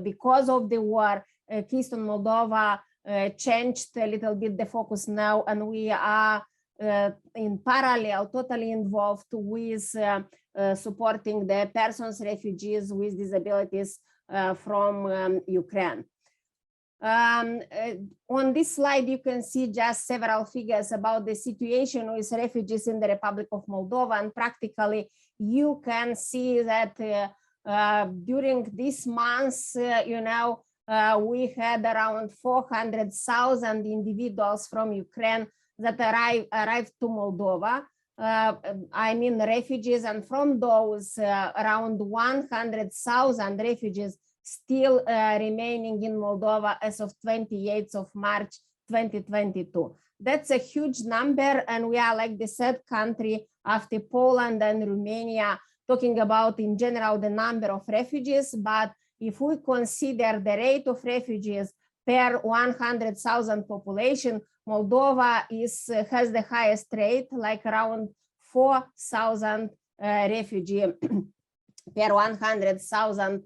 because of the war, Keystone Moldova changed a little bit the focus now, and we are in parallel, totally involved with supporting the persons, refugees with disabilities from Ukraine. On this slide, you can see just several figures about the situation with refugees in the Republic of Moldova, and practically you can see that during this month, we had around 400,000 individuals from Ukraine that arrived to Moldova. I mean refugees, and from those around 100,000 refugees still remaining in Moldova as of 28th of March 2022. That's a huge number, and we are like the third country after Poland and Romania talking about in general the number of refugees. But if we consider the rate of refugees per 100,000 population, Moldova has the highest rate, like around 4,000 refugees per 100,000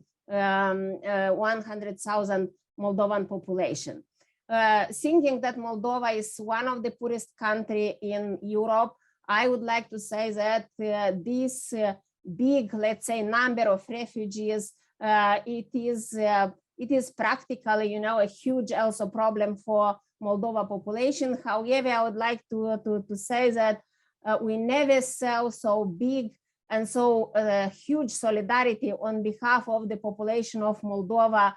Moldovan population. Thinking that Moldova is one of the poorest countries in Europe, I would like to say that this big, let's say, number of refugees, it is practically, you know, a huge also problem for Moldova population. However, I would like to say that we never saw so big and so huge solidarity on behalf of the population of Moldova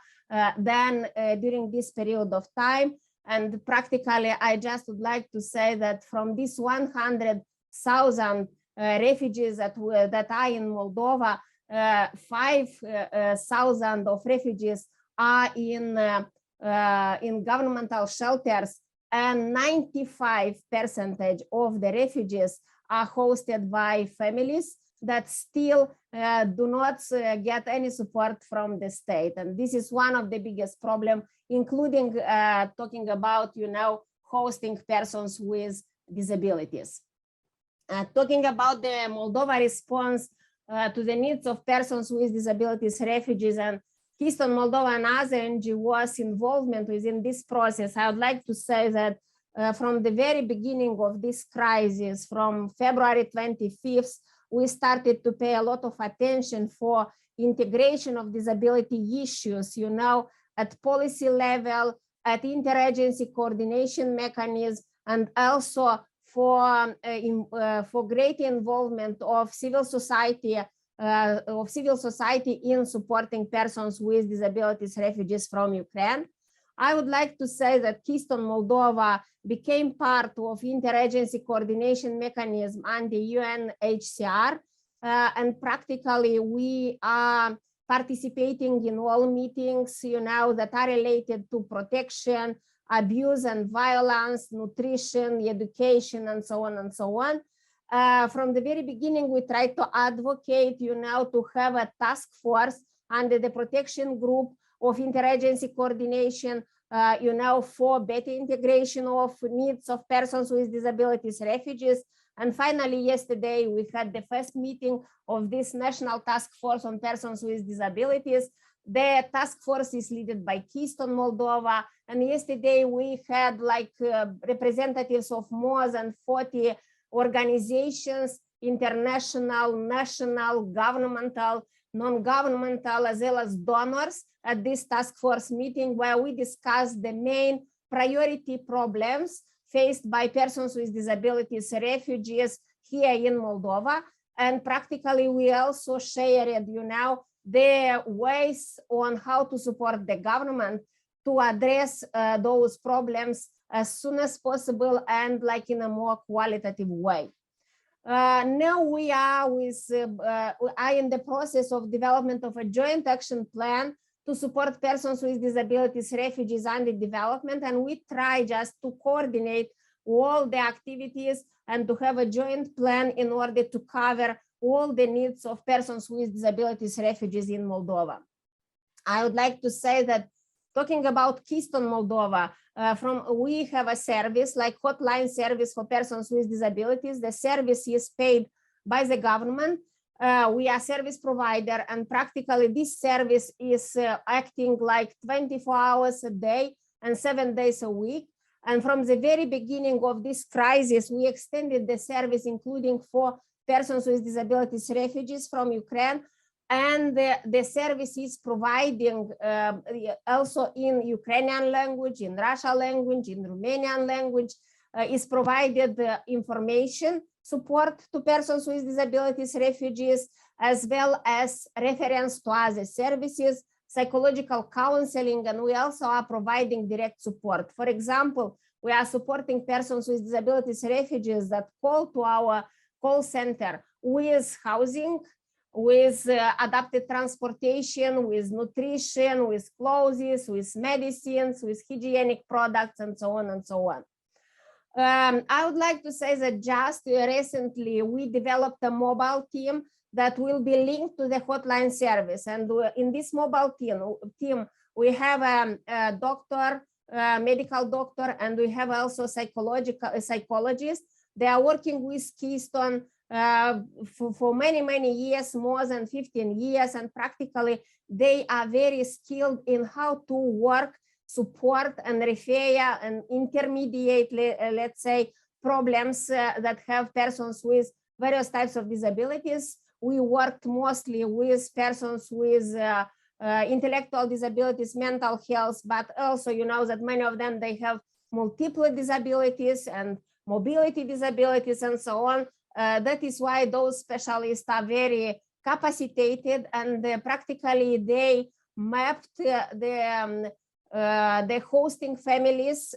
than during this period of time. And practically, I just would like to say that from this 100,000 refugees that are in Moldova, 5,000 of refugees are in governmental shelters, and 95% of the refugees are hosted by families that still do not get any support from the state. And this is one of the biggest problems, including talking about, you know, hosting persons with disabilities. Talking about the Moldova response to the needs of persons with disabilities, refugees, and Keystone Moldova and other NGOs involvement within this process, I would like to say that from the very beginning of this crisis, from February 25th, we started to pay a lot of attention for integration of disability issues, you know, at policy level, at interagency coordination mechanism, and also for great involvement of civil society in supporting persons with disabilities, refugees from Ukraine. I would like to say that Keystone Moldova became part of interagency coordination mechanism under UNHCR, and practically we are participating in all meetings, you know, that are related to protection, abuse and violence, nutrition, education, and so on and so on. From the very beginning, we tried to advocate, you know, to have a task force under the protection group of interagency coordination, you know, for better integration of needs of persons with disabilities, refugees. And finally, yesterday, we had the first meeting of this National Task Force on Persons with Disabilities. The task force is led by Keystone Moldova. And yesterday, we had like representatives of more than 40 organizations, international, national, governmental, non-governmental, as well as donors at this task force meeting, where we discussed the main priority problems faced by persons with disabilities, refugees here in Moldova. And practically, we also shared, you know, the ways on how to support the government to address those problems as soon as possible and like in a more qualitative way. Now we are in the process of development of a joint action plan to support persons with disabilities, refugees, under development, and we try just to coordinate all the activities and to have a joint plan in order to cover all the needs of persons with disabilities, refugees in Moldova. I would like to say that talking about Keystone Moldova, we have a service like hotline service for persons with disabilities. The service is paid by the government. We are service provider, and practically this service is acting like 24 hours a day and 7 days a week. And from the very beginning of this crisis, we extended the service, including for persons with disabilities, refugees from Ukraine. And the service is providing also in Ukrainian language, in Russian language, in Romanian language, is provided information support to persons with disabilities, refugees, as well as reference to other services, psychological counseling, and we also are providing direct support. For example, we are supporting persons with disabilities, refugees that call to our call center with housing, with adapted transportation, with nutrition, with clothes, with medicines, with hygienic products, and so on and so on. I would like to say that just recently we developed a mobile team that will be linked to the hotline service. And in this mobile team we have a doctor, medical doctor, and we have also psychologists. They are working with Keystone for many years, more than 15 years, and practically they are very skilled in how to work, support, and refer and intermediate, let's say, problems that have persons with various types of disabilities. We worked mostly with persons with intellectual disabilities, mental health, but also, you know, that many of them, they have multiple disabilities and mobility disabilities and so on. That is why those specialists are very capacitated, and practically they mapped the hosting families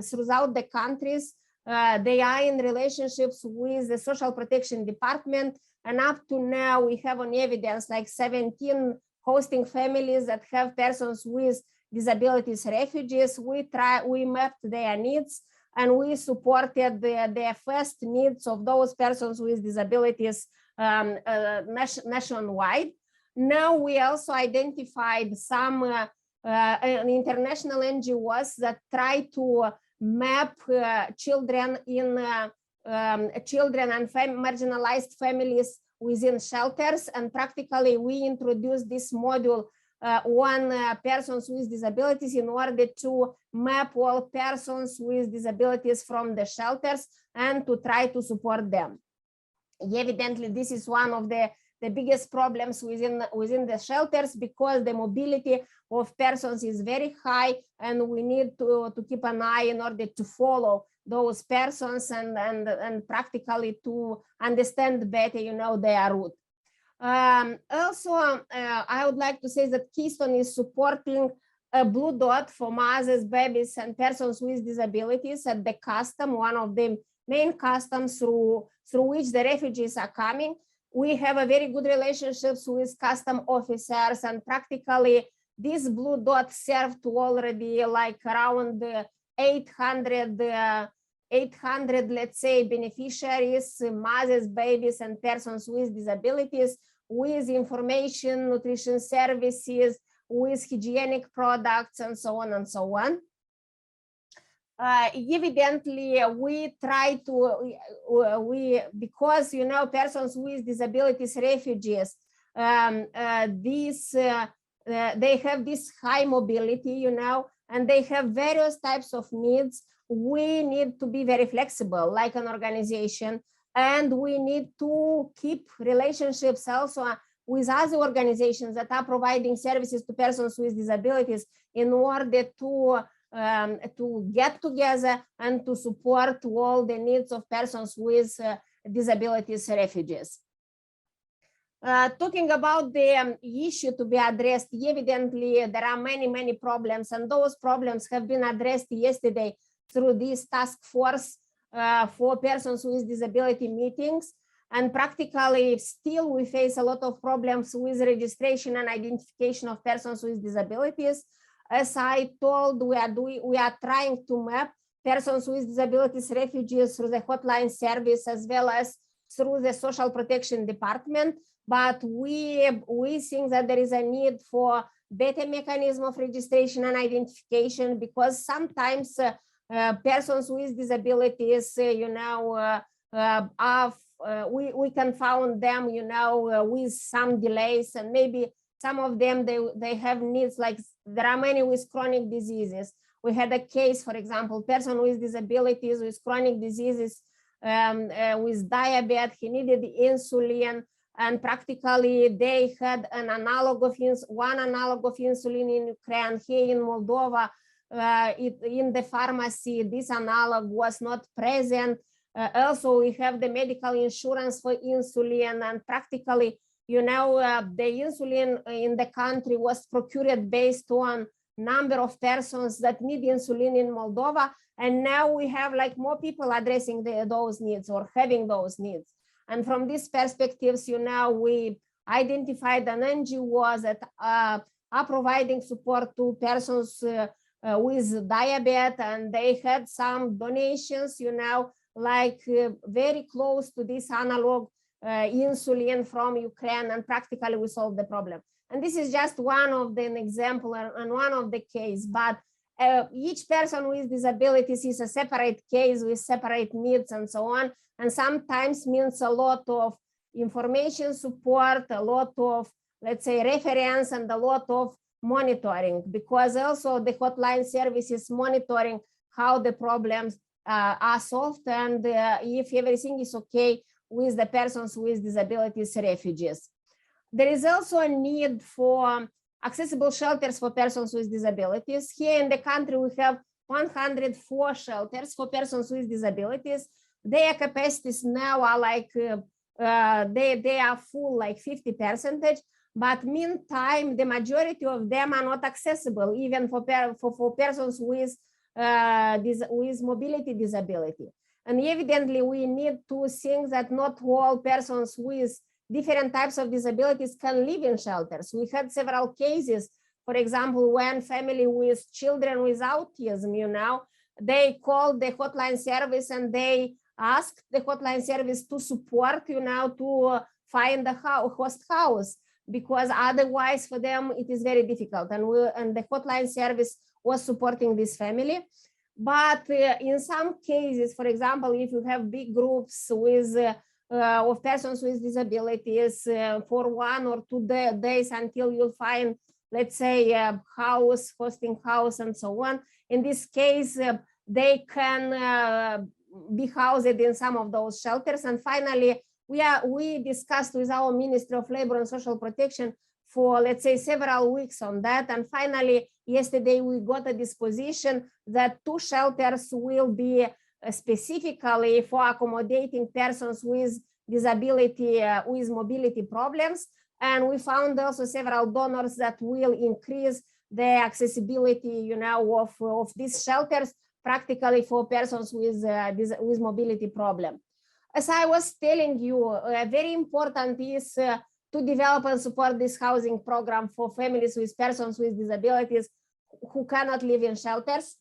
throughout the countries. They are in relationships with the social protection department, and up to now we have on evidence like 17 hosting families that have persons with disabilities refugees. We mapped their needs, and we supported the first needs of those persons with disabilities nationwide. Now we also identified some international NGOs that try to map children and marginalized families within shelters, and practically we introduced this module on persons with disabilities in order to map all persons with disabilities from the shelters and to try to support them. Evidently, this is one of the biggest problems within the shelters, because the mobility of persons is very high, and we need to keep an eye in order to follow those persons and practically to understand better, you know, their route. Also, I would like to say that Keystone is supporting a blue dot for mothers, babies, and persons with disabilities at the custom, one of the main customs through which the refugees are coming. We have a very good relationships with custom officers, and practically this blue dot served to already like around 800, let's say, beneficiaries, mothers, babies, and persons with disabilities, with information, nutrition services, with hygienic products, and so on and so on. Evidently, we try to, because, you know, persons with disabilities, refugees, they have this high mobility, you know, and they have various types of needs. We need to be very flexible, like an organization, and we need to keep relationships also with other organizations that are providing services to persons with disabilities in order to get together and to support all the needs of persons with disabilities, refugees. Talking about the issue to be addressed, evidently there are many problems, and those problems have been addressed yesterday through this task force for persons with disability meetings. And practically still we face a lot of problems with registration and identification of persons with disabilities. As I told, we are trying to map persons with disabilities, refugees through the hotline service as well as through the social protection department. But we think that there is a need for better mechanism of registration and identification, because sometimes persons with disabilities, you know, we can find them, you know, with some delays, and maybe some of them they have needs, like there are many with chronic diseases. We had a case, for example, person with disabilities with chronic diseases, with diabetes, he needed the insulin, and practically they had one analog of insulin in Ukraine. Here in Moldova, in the pharmacy, this analog was not present. Also, we have the medical insurance for insulin, and practically, you know, the insulin in the country was procured based on number of persons that need insulin in Moldova. And now we have like more people addressing those needs or having those needs. And from these perspectives, you know, we identified an NGO that are providing support to persons with diabetes, and they had some donations, you know, like very close to this analog insulin from Ukraine, and practically we solved the problem. And this is just one of the example and one of the case, but each person with disabilities is a separate case with separate needs and so on, and sometimes means a lot of information support, a lot of, let's say, reference, and a lot of monitoring, because also the hotline service is monitoring how the problems are solved, and if everything is okay with the persons with disabilities refugees. There is also a need for accessible shelters for persons with disabilities. Here in the country, we have 104 shelters for persons with disabilities. Their capacities now are like, they are full, like 50%, but meantime, the majority of them are not accessible, even for persons with mobility disability. And evidently, we need to think that not all persons with different types of disabilities can live in shelters. We had several cases, for example, when family with children with autism, you know, they called the hotline service and they asked the hotline service to support, you know, to find a host house, because otherwise for them it is very difficult. And the hotline service was supporting this family. But in some cases, for example, if you have big groups with of persons with disabilities for 1 or 2 days until you'll find, let's say, a house, hosting house, and so on. In this case, they can be housed in some of those shelters. And finally, we discussed with our Ministry of Labor and Social Protection for, let's say, several weeks on that. And finally, yesterday, we got a disposition that 2 shelters will be specifically for accommodating persons with disability, with mobility problems. And we found also several donors that will increase the accessibility, you know, of these shelters practically for persons with mobility problem. As I was telling you, very important is to develop and support this housing program for families with persons with disabilities who cannot live in shelters.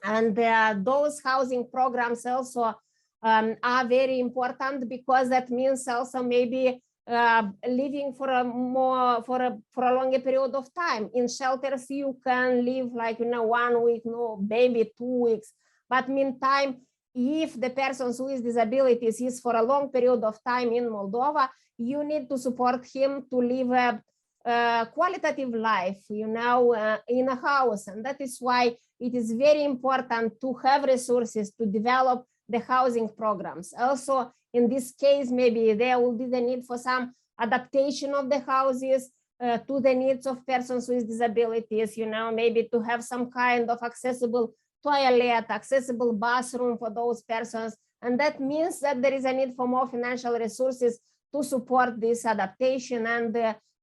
And those housing programs also are very important, because that means also maybe living for a longer period of time. In shelters, you can live like, you know, 1 week, no, maybe 2 weeks. But meantime, if the person with disabilities is for a long period of time in Moldova, you need to support him to live a qualitative life, you know, in a house. And that is why it is very important to have resources to develop the housing programs. Also, in this case, maybe there will be the need for some adaptation of the houses to the needs of persons with disabilities, you know, maybe to have some kind of accessible toilet, accessible bathroom for those persons. And that means that there is a need for more financial resources to support this adaptation and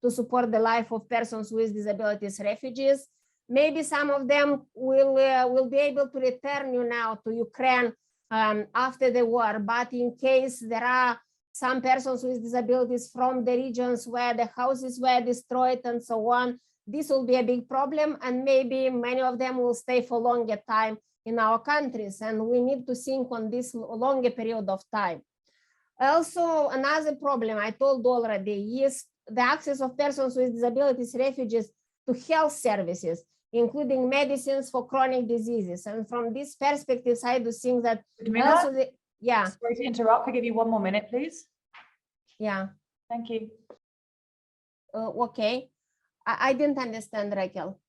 to support the life of persons with disabilities refugees. Maybe some of them will be able to return, you know, to Ukraine after the war. But in case there are some persons with disabilities from the regions where the houses were destroyed and so on, this will be a big problem. And maybe many of them will stay for longer time in our countries. And we need to think on this longer period of time. Also, another problem I told already is the access of persons with disabilities refugees to health services, including medicines for chronic diseases. And from this perspective, I do think that also yeah. Sorry to interrupt. I'll give you 1 more minute, please. Yeah. Thank you. Okay. I didn't understand, Raquel.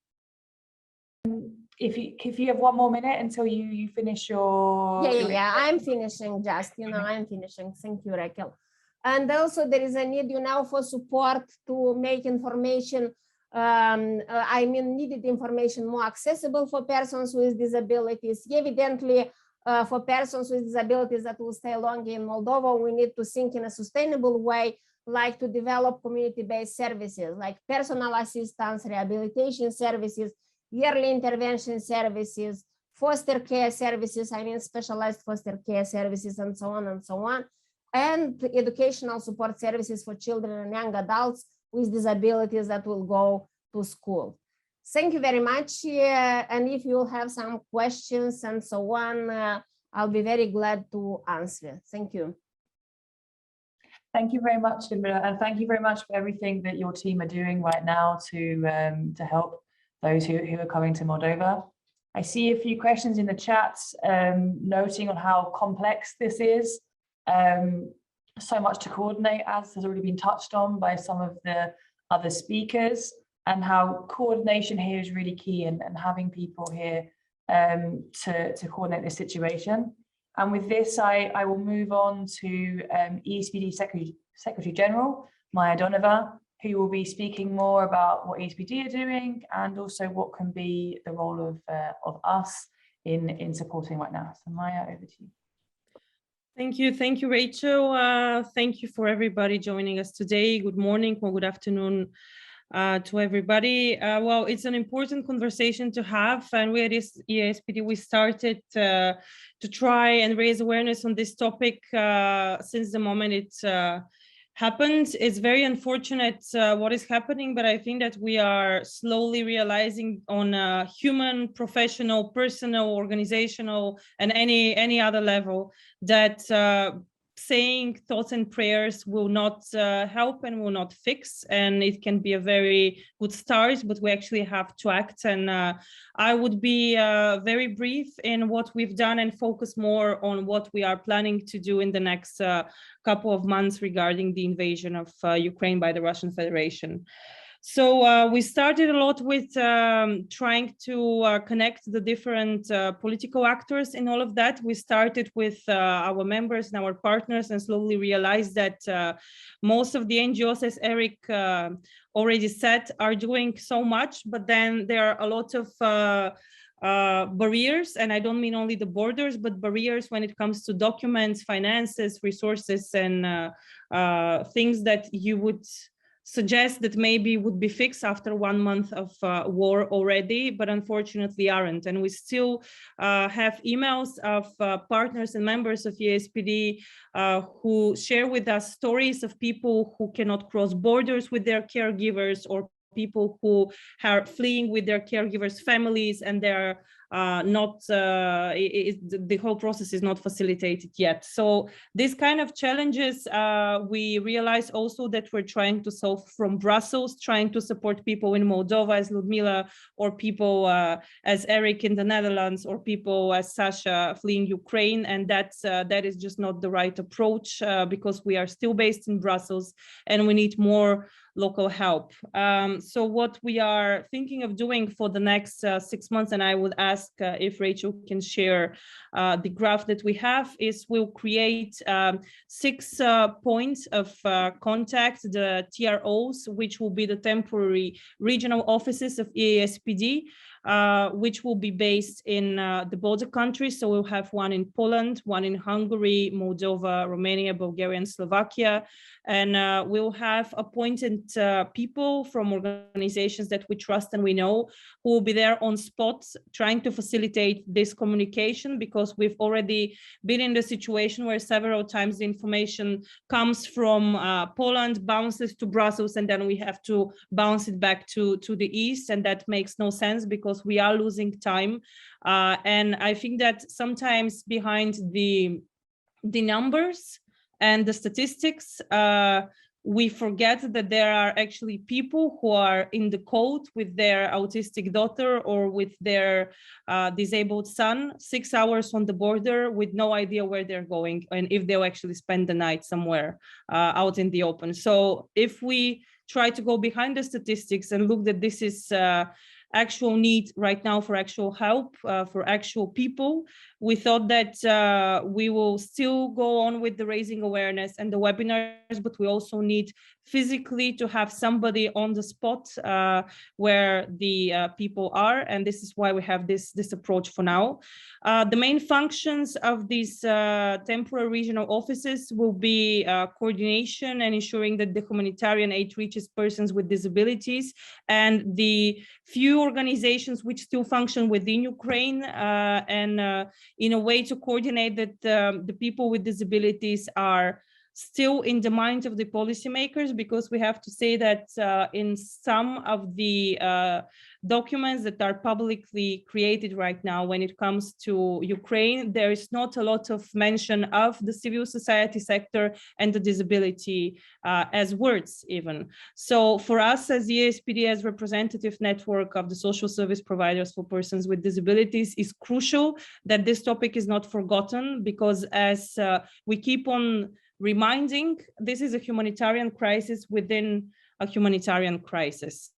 If you have 1 more minute until you finish your... Yeah, I'm finishing just, you know, I'm finishing. Thank you, Raquel. And also there is a need, you know, for support to make information, needed information more accessible for persons with disabilities. Evidently, for persons with disabilities that will stay longer in Moldova, we need to think in a sustainable way, like to develop community-based services, like personal assistance, rehabilitation services, yearly intervention services, foster care services, specialized foster care services, and so on, and educational support services for children and young adults with disabilities that will go to school. Thank you very much. And if you have some questions and so on, I'll be very glad to answer. Thank you. Thank you very much, Lyudmila, and thank you very much for everything that your team are doing right now to help those who are coming to Moldova. I see a few questions in the chat noting on how complex this is. So much to coordinate, as has already been touched on by some of the other speakers, and how coordination here is really key, and having people here to coordinate this situation. And with this, I will move on to EASPD Secretary General, Maya Donova, who will be speaking more about what EASPD are doing and also what can be the role of us in supporting right now. So Maya, over to you. Thank you, Rachel. Thank you for everybody joining us today. Good morning or good afternoon to everybody. Well, it's an important conversation to have, and we at EASPD, we started to try and raise awareness on this topic since the moment it happened. It's very unfortunate what is happening, but I think that we are slowly realizing on a human, professional, personal, organizational, and any other level that saying thoughts and prayers will not help and will not fix, and it can be a very good start, but we actually have to act. And I would be very brief in what we've done and focus more on what we are planning to do in the next couple of months regarding the invasion of Ukraine by the Russian Federation. So we started a lot with trying to connect the different political actors in all of that. We started with our members and our partners, and slowly realized that most of the NGOs, as Eric already said, are doing so much, but then there are a lot of barriers, and I don't mean only the borders, but barriers when it comes to documents, finances, resources, and things that you would suggest that maybe would be fixed after 1 month of war already, but unfortunately aren't. And we still have emails of partners and members of EASPD who share with us stories of people who cannot cross borders with their caregivers, or people who are fleeing with their caregivers' families, and they're the whole process is not facilitated yet. So these kind of challenges, we realize also that we're trying to solve from Brussels, trying to support people in Moldova as Ludmila, or people as Eric in the Netherlands, or people as Sasha fleeing Ukraine. And that is just not the right approach, because we are still based in Brussels and we need more local help. So what we are thinking of doing for the next 6 months, and I would ask if Rachel can share the graph that we have, is we'll create 6 points of contact, the TROs, which will be the temporary regional offices of EASPD, which will be based in the border countries. So we'll have one in Poland, one in Hungary, Moldova, Romania, Bulgaria, and Slovakia. And we'll have appointed people from organizations that we trust and we know, who will be there on spot trying to facilitate this communication, because we've already been in the situation where several times the information comes from Poland, bounces to Brussels, and then we have to bounce it back to the east, and that makes no sense because we are losing time. And I think that sometimes behind the numbers and the statistics, we forget that there are actually people who are in the cold with their autistic daughter or with their disabled son, 6 hours on the border with no idea where they're going and if they'll actually spend the night somewhere out in the open. So if we try to go behind the statistics and look that this is actual need right now for actual help, for actual people, we thought that we will still go on with the raising awareness and the webinars, but we also need physically to have somebody on the spot where the people are, and this is why we have this approach for now. The main functions of these temporary regional offices will be coordination and ensuring that the humanitarian aid reaches persons with disabilities, and the few organizations which still function within Ukraine, and in a way to coordinate that the people with disabilities are still in the minds of the policymakers, because we have to say that in some of the documents that are publicly created right now, when it comes to Ukraine, there is not a lot of mention of the civil society sector and the disability as words even. So for us as EASPD, as representative network of the social service providers for persons with disabilities, is crucial that this topic is not forgotten, because as we keep on reminding, this is a humanitarian crisis within a humanitarian crisis.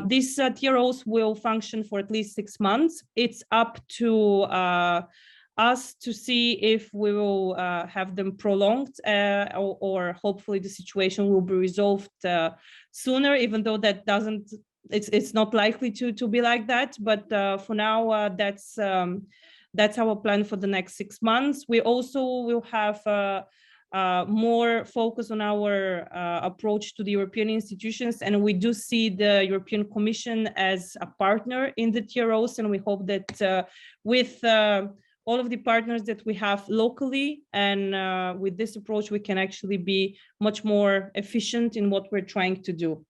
These TROs will function for at least 6 months. It's up to us to see if we will have them prolonged or hopefully the situation will be resolved sooner, even though that doesn't, it's not likely to be like that. But for now, that's our plan for the next 6 months. We also will have more focus on our approach to the European institutions, and we do see the European Commission as a partner in the TROs, and we hope that with all of the partners that we have locally and with this approach, we can actually be much more efficient in what we're trying to do.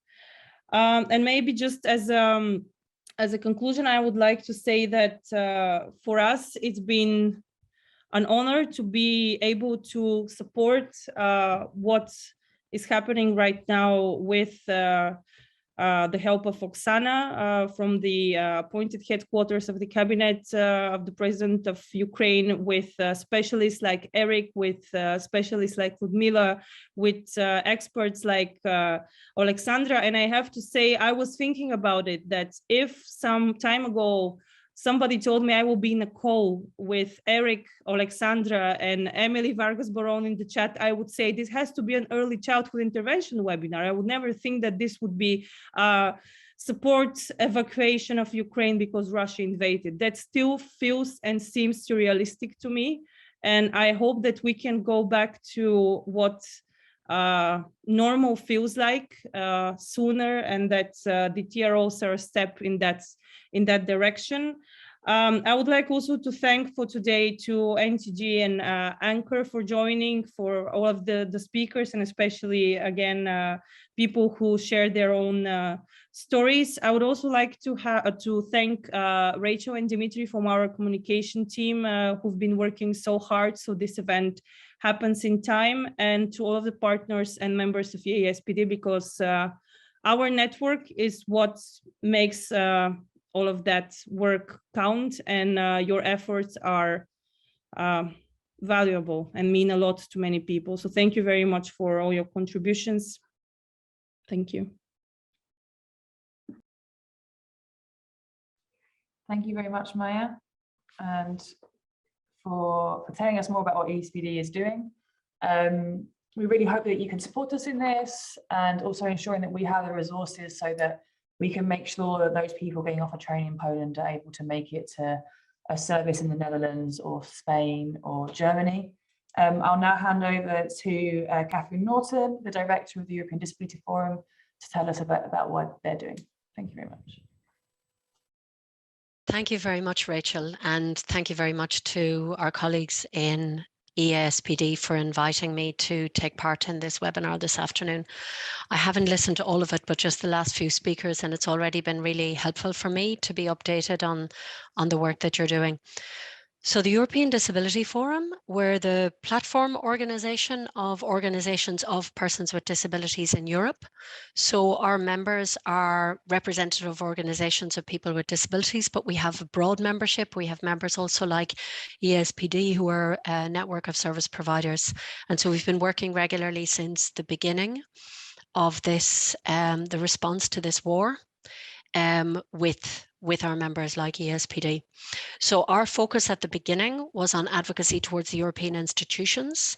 And maybe just as a conclusion, I would like to say that for us, it's been an honor to be able to support what is happening right now with the help of Oksana from the appointed headquarters of the cabinet of the president of Ukraine, with specialists like Eric, with specialists like Ludmila, with experts like Alexandra. And I have to say, I was thinking about it, that if some time ago, somebody told me I will be in a call with Eric, Alexandra, and Emily Vargas Boron in the chat, I would say this has to be an early childhood intervention webinar. I would never think that this would be support evacuation of Ukraine because Russia invaded. That still feels and seems surrealistic to me. And I hope that we can go back to what normal feels like sooner, and that the TROs are a step in that direction. I would like also to thank for today to NTG and Anchor for joining, for all of the speakers, and especially again people who share their own stories. I would also like to thank Rachel and Dimitri from our communication team who've been working so hard so this event happens in time, and to all of the partners and members of EASPD, because our network is what makes all of that work count, and your efforts are valuable and mean a lot to many people. So thank you very much for all your contributions. Thank you. Thank you very much, Maya, and for telling us more about what EASPD is doing. We really hope that you can support us in this, and also ensuring that we have the resources so that we can make sure that those people getting off a train in Poland are able to make it to a service in the Netherlands or Spain or Germany. I'll now hand over to Catherine Norton, the director of the European Disability Forum, to tell us about what they're doing. Thank you very much. Thank you very much, Rachel, and thank you very much to our colleagues in EASPD for inviting me to take part in this webinar this afternoon. I haven't listened to all of it, but just the last few speakers, and it's already been really helpful for me to be updated on the work that you're doing. So the European Disability Forum, we're the platform organization of organizations of persons with disabilities in Europe. So our members are representative organizations of people with disabilities, but we have a broad membership. We have members also like EASPD, who are a network of service providers. And so we've been working regularly since the beginning of this, the response to this war, with our members like EASPD. So our focus at the beginning was on advocacy towards the European institutions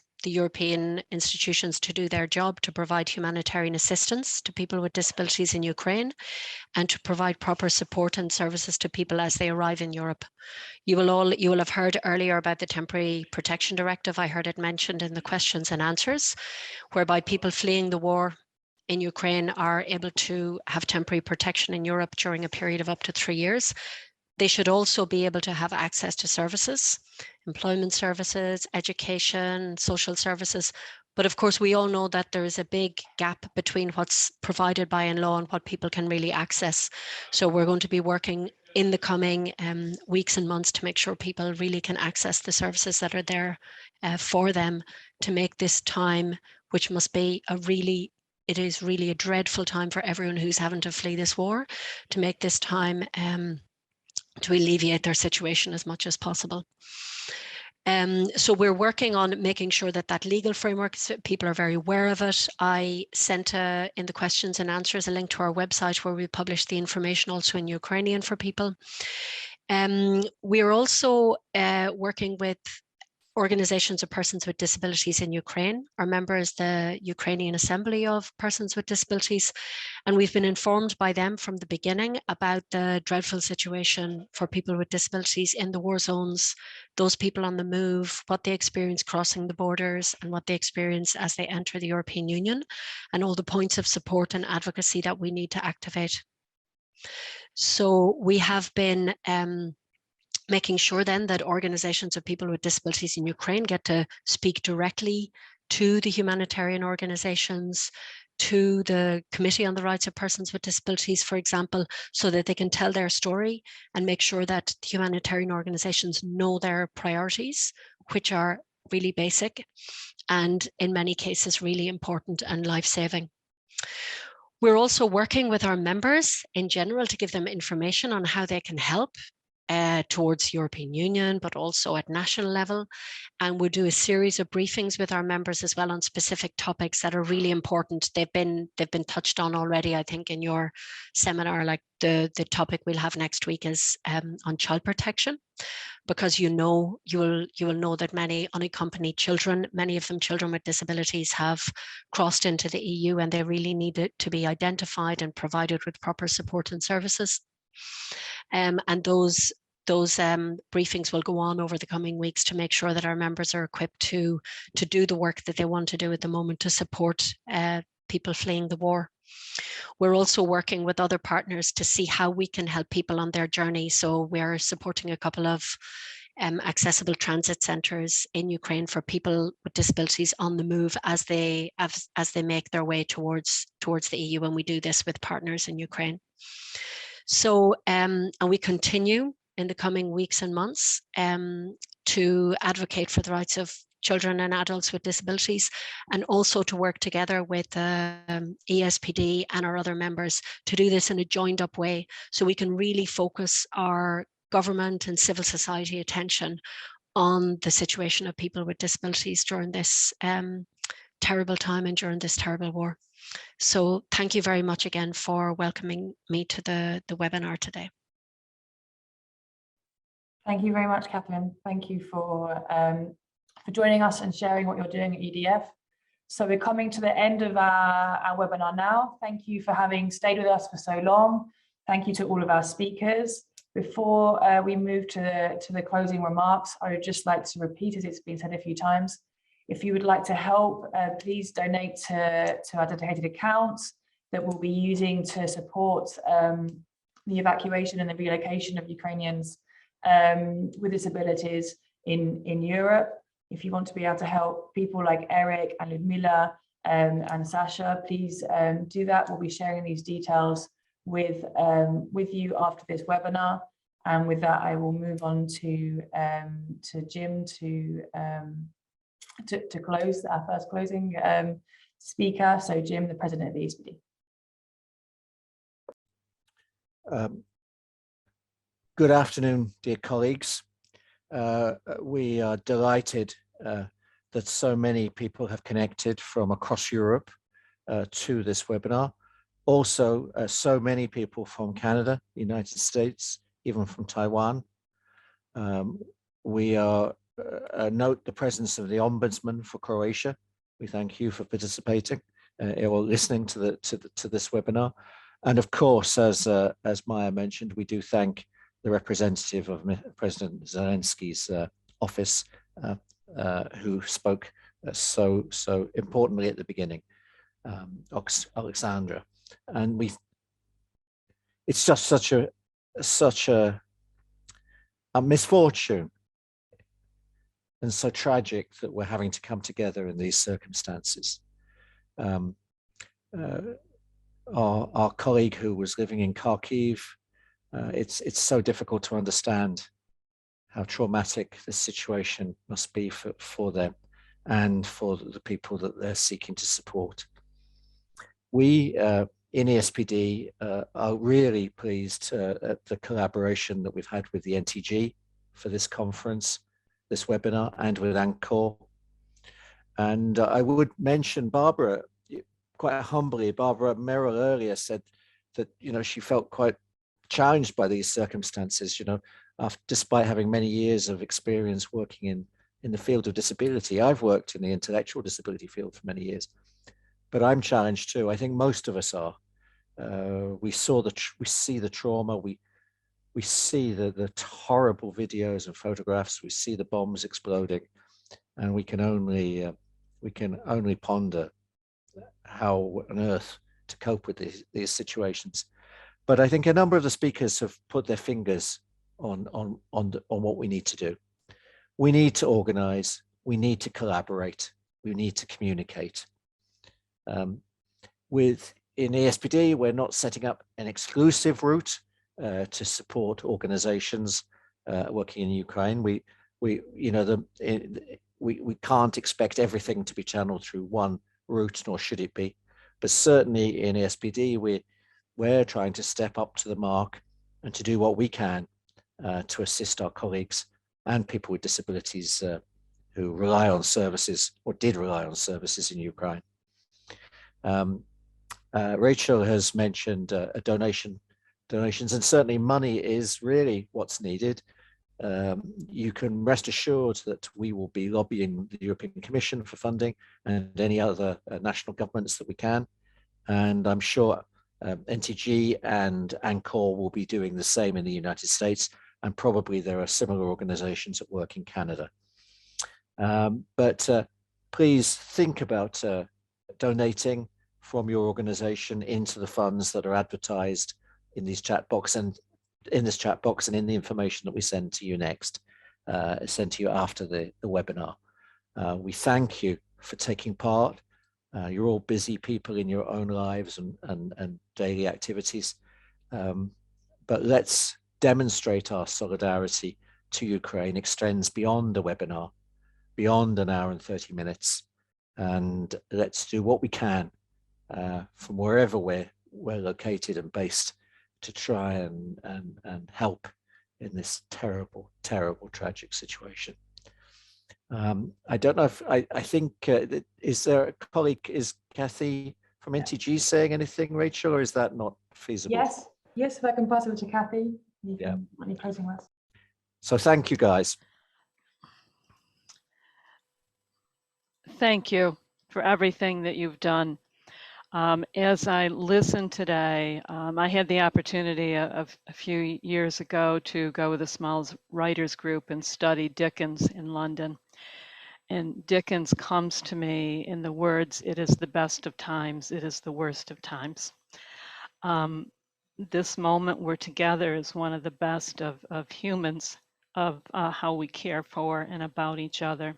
to do their job to provide humanitarian assistance to people with disabilities in Ukraine, and to provide proper support and services to people as they arrive in Europe. You will have heard earlier about the Temporary Protection Directive. I heard it mentioned in the questions and answers, whereby people fleeing the war in Ukraine are able to have temporary protection in Europe during a period of up to 3 years. They should also be able to have access to services, employment services, education, social services, But of course, we all know that there is a big gap between what's provided by in-law and what people can really access. So we're going to be working in the coming weeks and months to make sure people really can access the services that are there for them, to make this time, which must be it is really a dreadful time for everyone who's having to flee this war, to make this time to alleviate their situation as much as possible. So we're working on making sure that that legal framework, people are very aware of it. I sent in the questions and answers a link to our website where we publish the information also in Ukrainian for people. We are also working with organizations of persons with disabilities in Ukraine. Our member is the Ukrainian Assembly of Persons with Disabilities, and we've been informed by them from the beginning about the dreadful situation for people with disabilities in the war zones, those people on the move, what they experience crossing the borders and what they experience as they enter the European Union, and all the points of support and advocacy that we need to activate. So we have been making sure then that organizations of people with disabilities in Ukraine get to speak directly to the humanitarian organizations, to the Committee on the Rights of Persons with Disabilities, for example, so that they can tell their story and make sure that the humanitarian organizations know their priorities, which are really basic and in many cases really important and life-saving. We're also working with our members in general to give them information on how they can help towards European Union, but also at national level. And we'll do a series of briefings with our members as well on specific topics that are really important. They've been touched on already, I think, in your seminar. Like the topic we'll have next week is on child protection, because you will know that many unaccompanied children, many of them children with disabilities, have crossed into the EU, and they really need it to be identified and provided with proper support and services. And those briefings will go on over the coming weeks to make sure that our members are equipped to do the work that they want to do at the moment to support people fleeing the war. We're also working with other partners to see how we can help people on their journey. So we're supporting a couple of accessible transit centres in Ukraine for people with disabilities on the move as they make their way towards the EU, and we do this with partners in Ukraine. So, and we continue in the coming weeks and months to advocate for the rights of children and adults with disabilities, and also to work together with EASPD and our other members to do this in a joined up way, so we can really focus our government and civil society attention on the situation of people with disabilities during this terrible time and during this terrible war. So thank you very much again for welcoming me to the webinar today. Thank you very much, Catherine. Thank you for joining us and sharing what you're doing at EDF. So we're coming to the end of our webinar now. Thank you for having stayed with us for so long. Thank you to all of our speakers. Before we move to the closing remarks, I would just like to repeat, as it's been said a few times, if you would like to help, please donate to our dedicated accounts that we'll be using to support the evacuation and the relocation of Ukrainians with disabilities in Europe. If you want to be able to help people like Eric and Ludmila and Sasha, please do that. We'll be sharing these details with you after this webinar. And with that, I will move on to Jim to close our first closing speaker. So Jim, the president of the EASPD. Good afternoon, dear colleagues. We are delighted that so many people have connected from across Europe to this webinar. Also, so many people from Canada, the United States, even from Taiwan. We note the presence of the Ombudsman for Croatia. We thank you for participating or listening to this webinar. And of course, as Maya mentioned, we do thank the representative of President Zelensky's office, who spoke so importantly at the beginning, Alexandra. And it's just such a misfortune and so tragic that we're having to come together in these circumstances. Our colleague who was living in Kharkiv, it's so difficult to understand how traumatic this situation must be for them and for the people that they're seeking to support. We in EASPD are really pleased at the collaboration that we've had with the NTG for this conference, this webinar, and with ANCOR. And I would mention Barbara, quite humbly, Barbara Merrill earlier said that, she felt quite challenged by these circumstances, despite having many years of experience working in the field of disability. I've worked in the intellectual disability field for many years, but I'm challenged too. I think most of us are. We see the trauma. We see the horrible videos and photographs. We see the bombs exploding, and we can only ponder how on earth to cope with these situations. But I think a number of the speakers have put their fingers on what we need to do. We need to organize. We need to collaborate. We need to communicate. In EASPD, we're not setting up an exclusive route to support organizations working in Ukraine. We can't expect everything to be channeled through one route, nor should it be. But certainly in EASPD, we're trying to step up to the mark and to do what we can to assist our colleagues and people with disabilities who rely on services or did rely on services in Ukraine. Rachel has mentioned donations, and certainly money is really what's needed. You can rest assured that we will be lobbying the European Commission for funding and any other national governments that we can. And I'm sure NTG and ANCOR will be doing the same in the United States, and probably there are similar organizations at work in Canada. But please think about donating from your organization into the funds that are advertised in these chat box and in this chat box and in the information that we send to you next, send to you after the webinar. We thank you for taking part. You're all busy people in your own lives and daily activities. But let's demonstrate our solidarity to Ukraine extends beyond the webinar, beyond an hour and 30 minutes. And let's do what we can from wherever we're located and based to try and help in this terrible, terrible, tragic situation. I don't know if I think, is there a colleague, is Kathy from NTG saying anything, Rachel, or is that not feasible? Yes, if I can pass over to Kathy. Yeah. Any closing words? So thank you, guys. Thank you for everything that you've done. As I listened today, I had the opportunity a few years ago to go with a small writers group and study Dickens in London. And Dickens comes to me in the words, "It is the best of times, it is the worst of times." This moment we're together is one of the best of humans, of how we care for and about each other.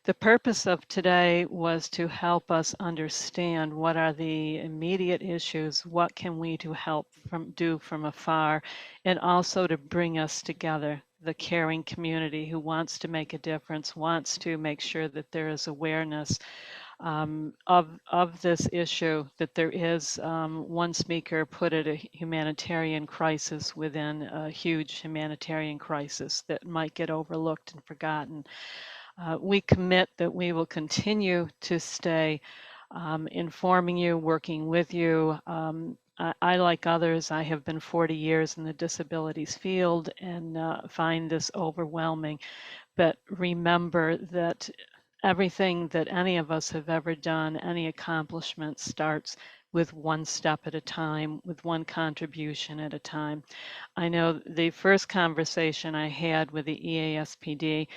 The purpose of today was to help us understand what are the immediate issues, what can we do from afar, and also to bring us together, the caring community who wants to make a difference, wants to make sure that there is awareness of this issue, that there is, one speaker put it, a humanitarian crisis within a huge humanitarian crisis that might get overlooked and forgotten. We commit that we will continue to stay informing you, working with you. I, like others, I have been 40 years in the disabilities field and find this overwhelming. But remember that everything that any of us have ever done, any accomplishment starts with one step at a time, with one contribution at a time. I know the first conversation I had with the EASPD,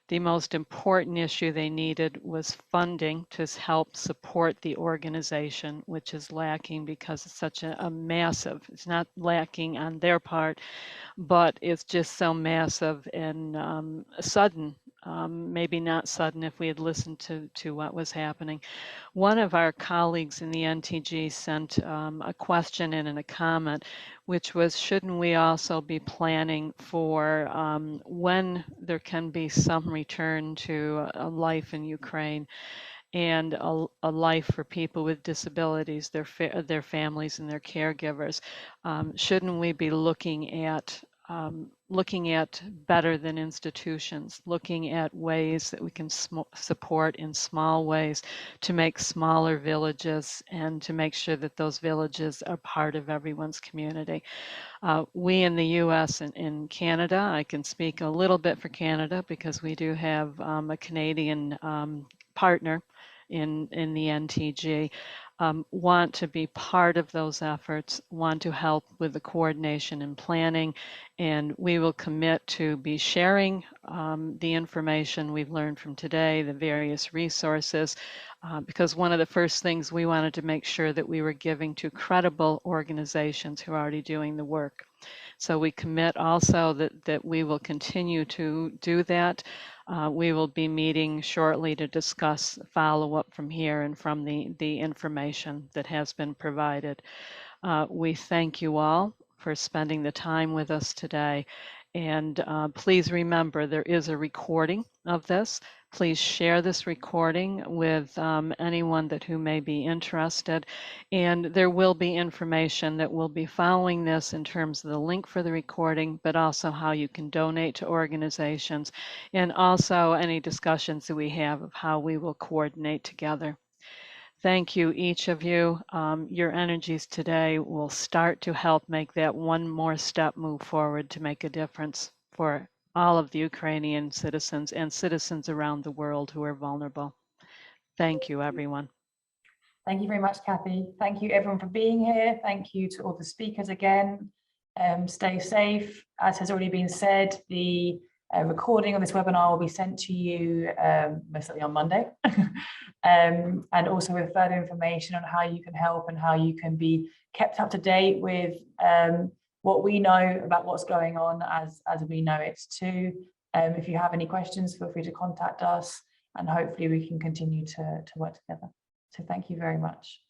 the most important issue they needed was funding to help support the organization, which is lacking because it's such a massive, it's not lacking on their part, but it's just so massive and sudden maybe not sudden if we had listened to what was happening. One of our colleagues in the NTG sent a question in and a comment, which was, shouldn't we also be planning for when there can be some return to a life in Ukraine and a life for people with disabilities, their families and their caregivers? Shouldn't we be looking at better than institutions, looking at ways that we can support in small ways to make smaller villages and to make sure that those villages are part of everyone's community? We in the US and in Canada, I can speak a little bit for Canada because we do have a Canadian partner in the NTG, want to be part of those efforts, want to help with the coordination and planning, and we will commit to be sharing the information we've learned from today, the various resources, because one of the first things we wanted to make sure that we were giving to credible organizations who are already doing the work. So we commit also that we will continue to do that. We will be meeting shortly to discuss follow-up from here and from the information that has been provided. We thank you all for spending the time with us today. And please remember, there is a recording of this. Please share this recording with anyone who may be interested. And there will be information that will be following this in terms of the link for the recording, but also how you can donate to organizations, and also any discussions that we have of how we will coordinate together. Thank you, each of you. Your energies today will start to help make that one more step move forward to make a difference for all of the Ukrainian citizens and citizens around the world who are vulnerable. Thank you, everyone. Thank you very much, Kathy. Thank you, everyone, for being here. Thank you to all the speakers again. Stay safe. As has already been said, the recording of this webinar will be sent to you most likely on Monday. And also with further information on how you can help and how you can be kept up to date with what we know about what's going on as we know it too. If you have any questions, feel free to contact us, and hopefully we can continue to work together. So thank you very much.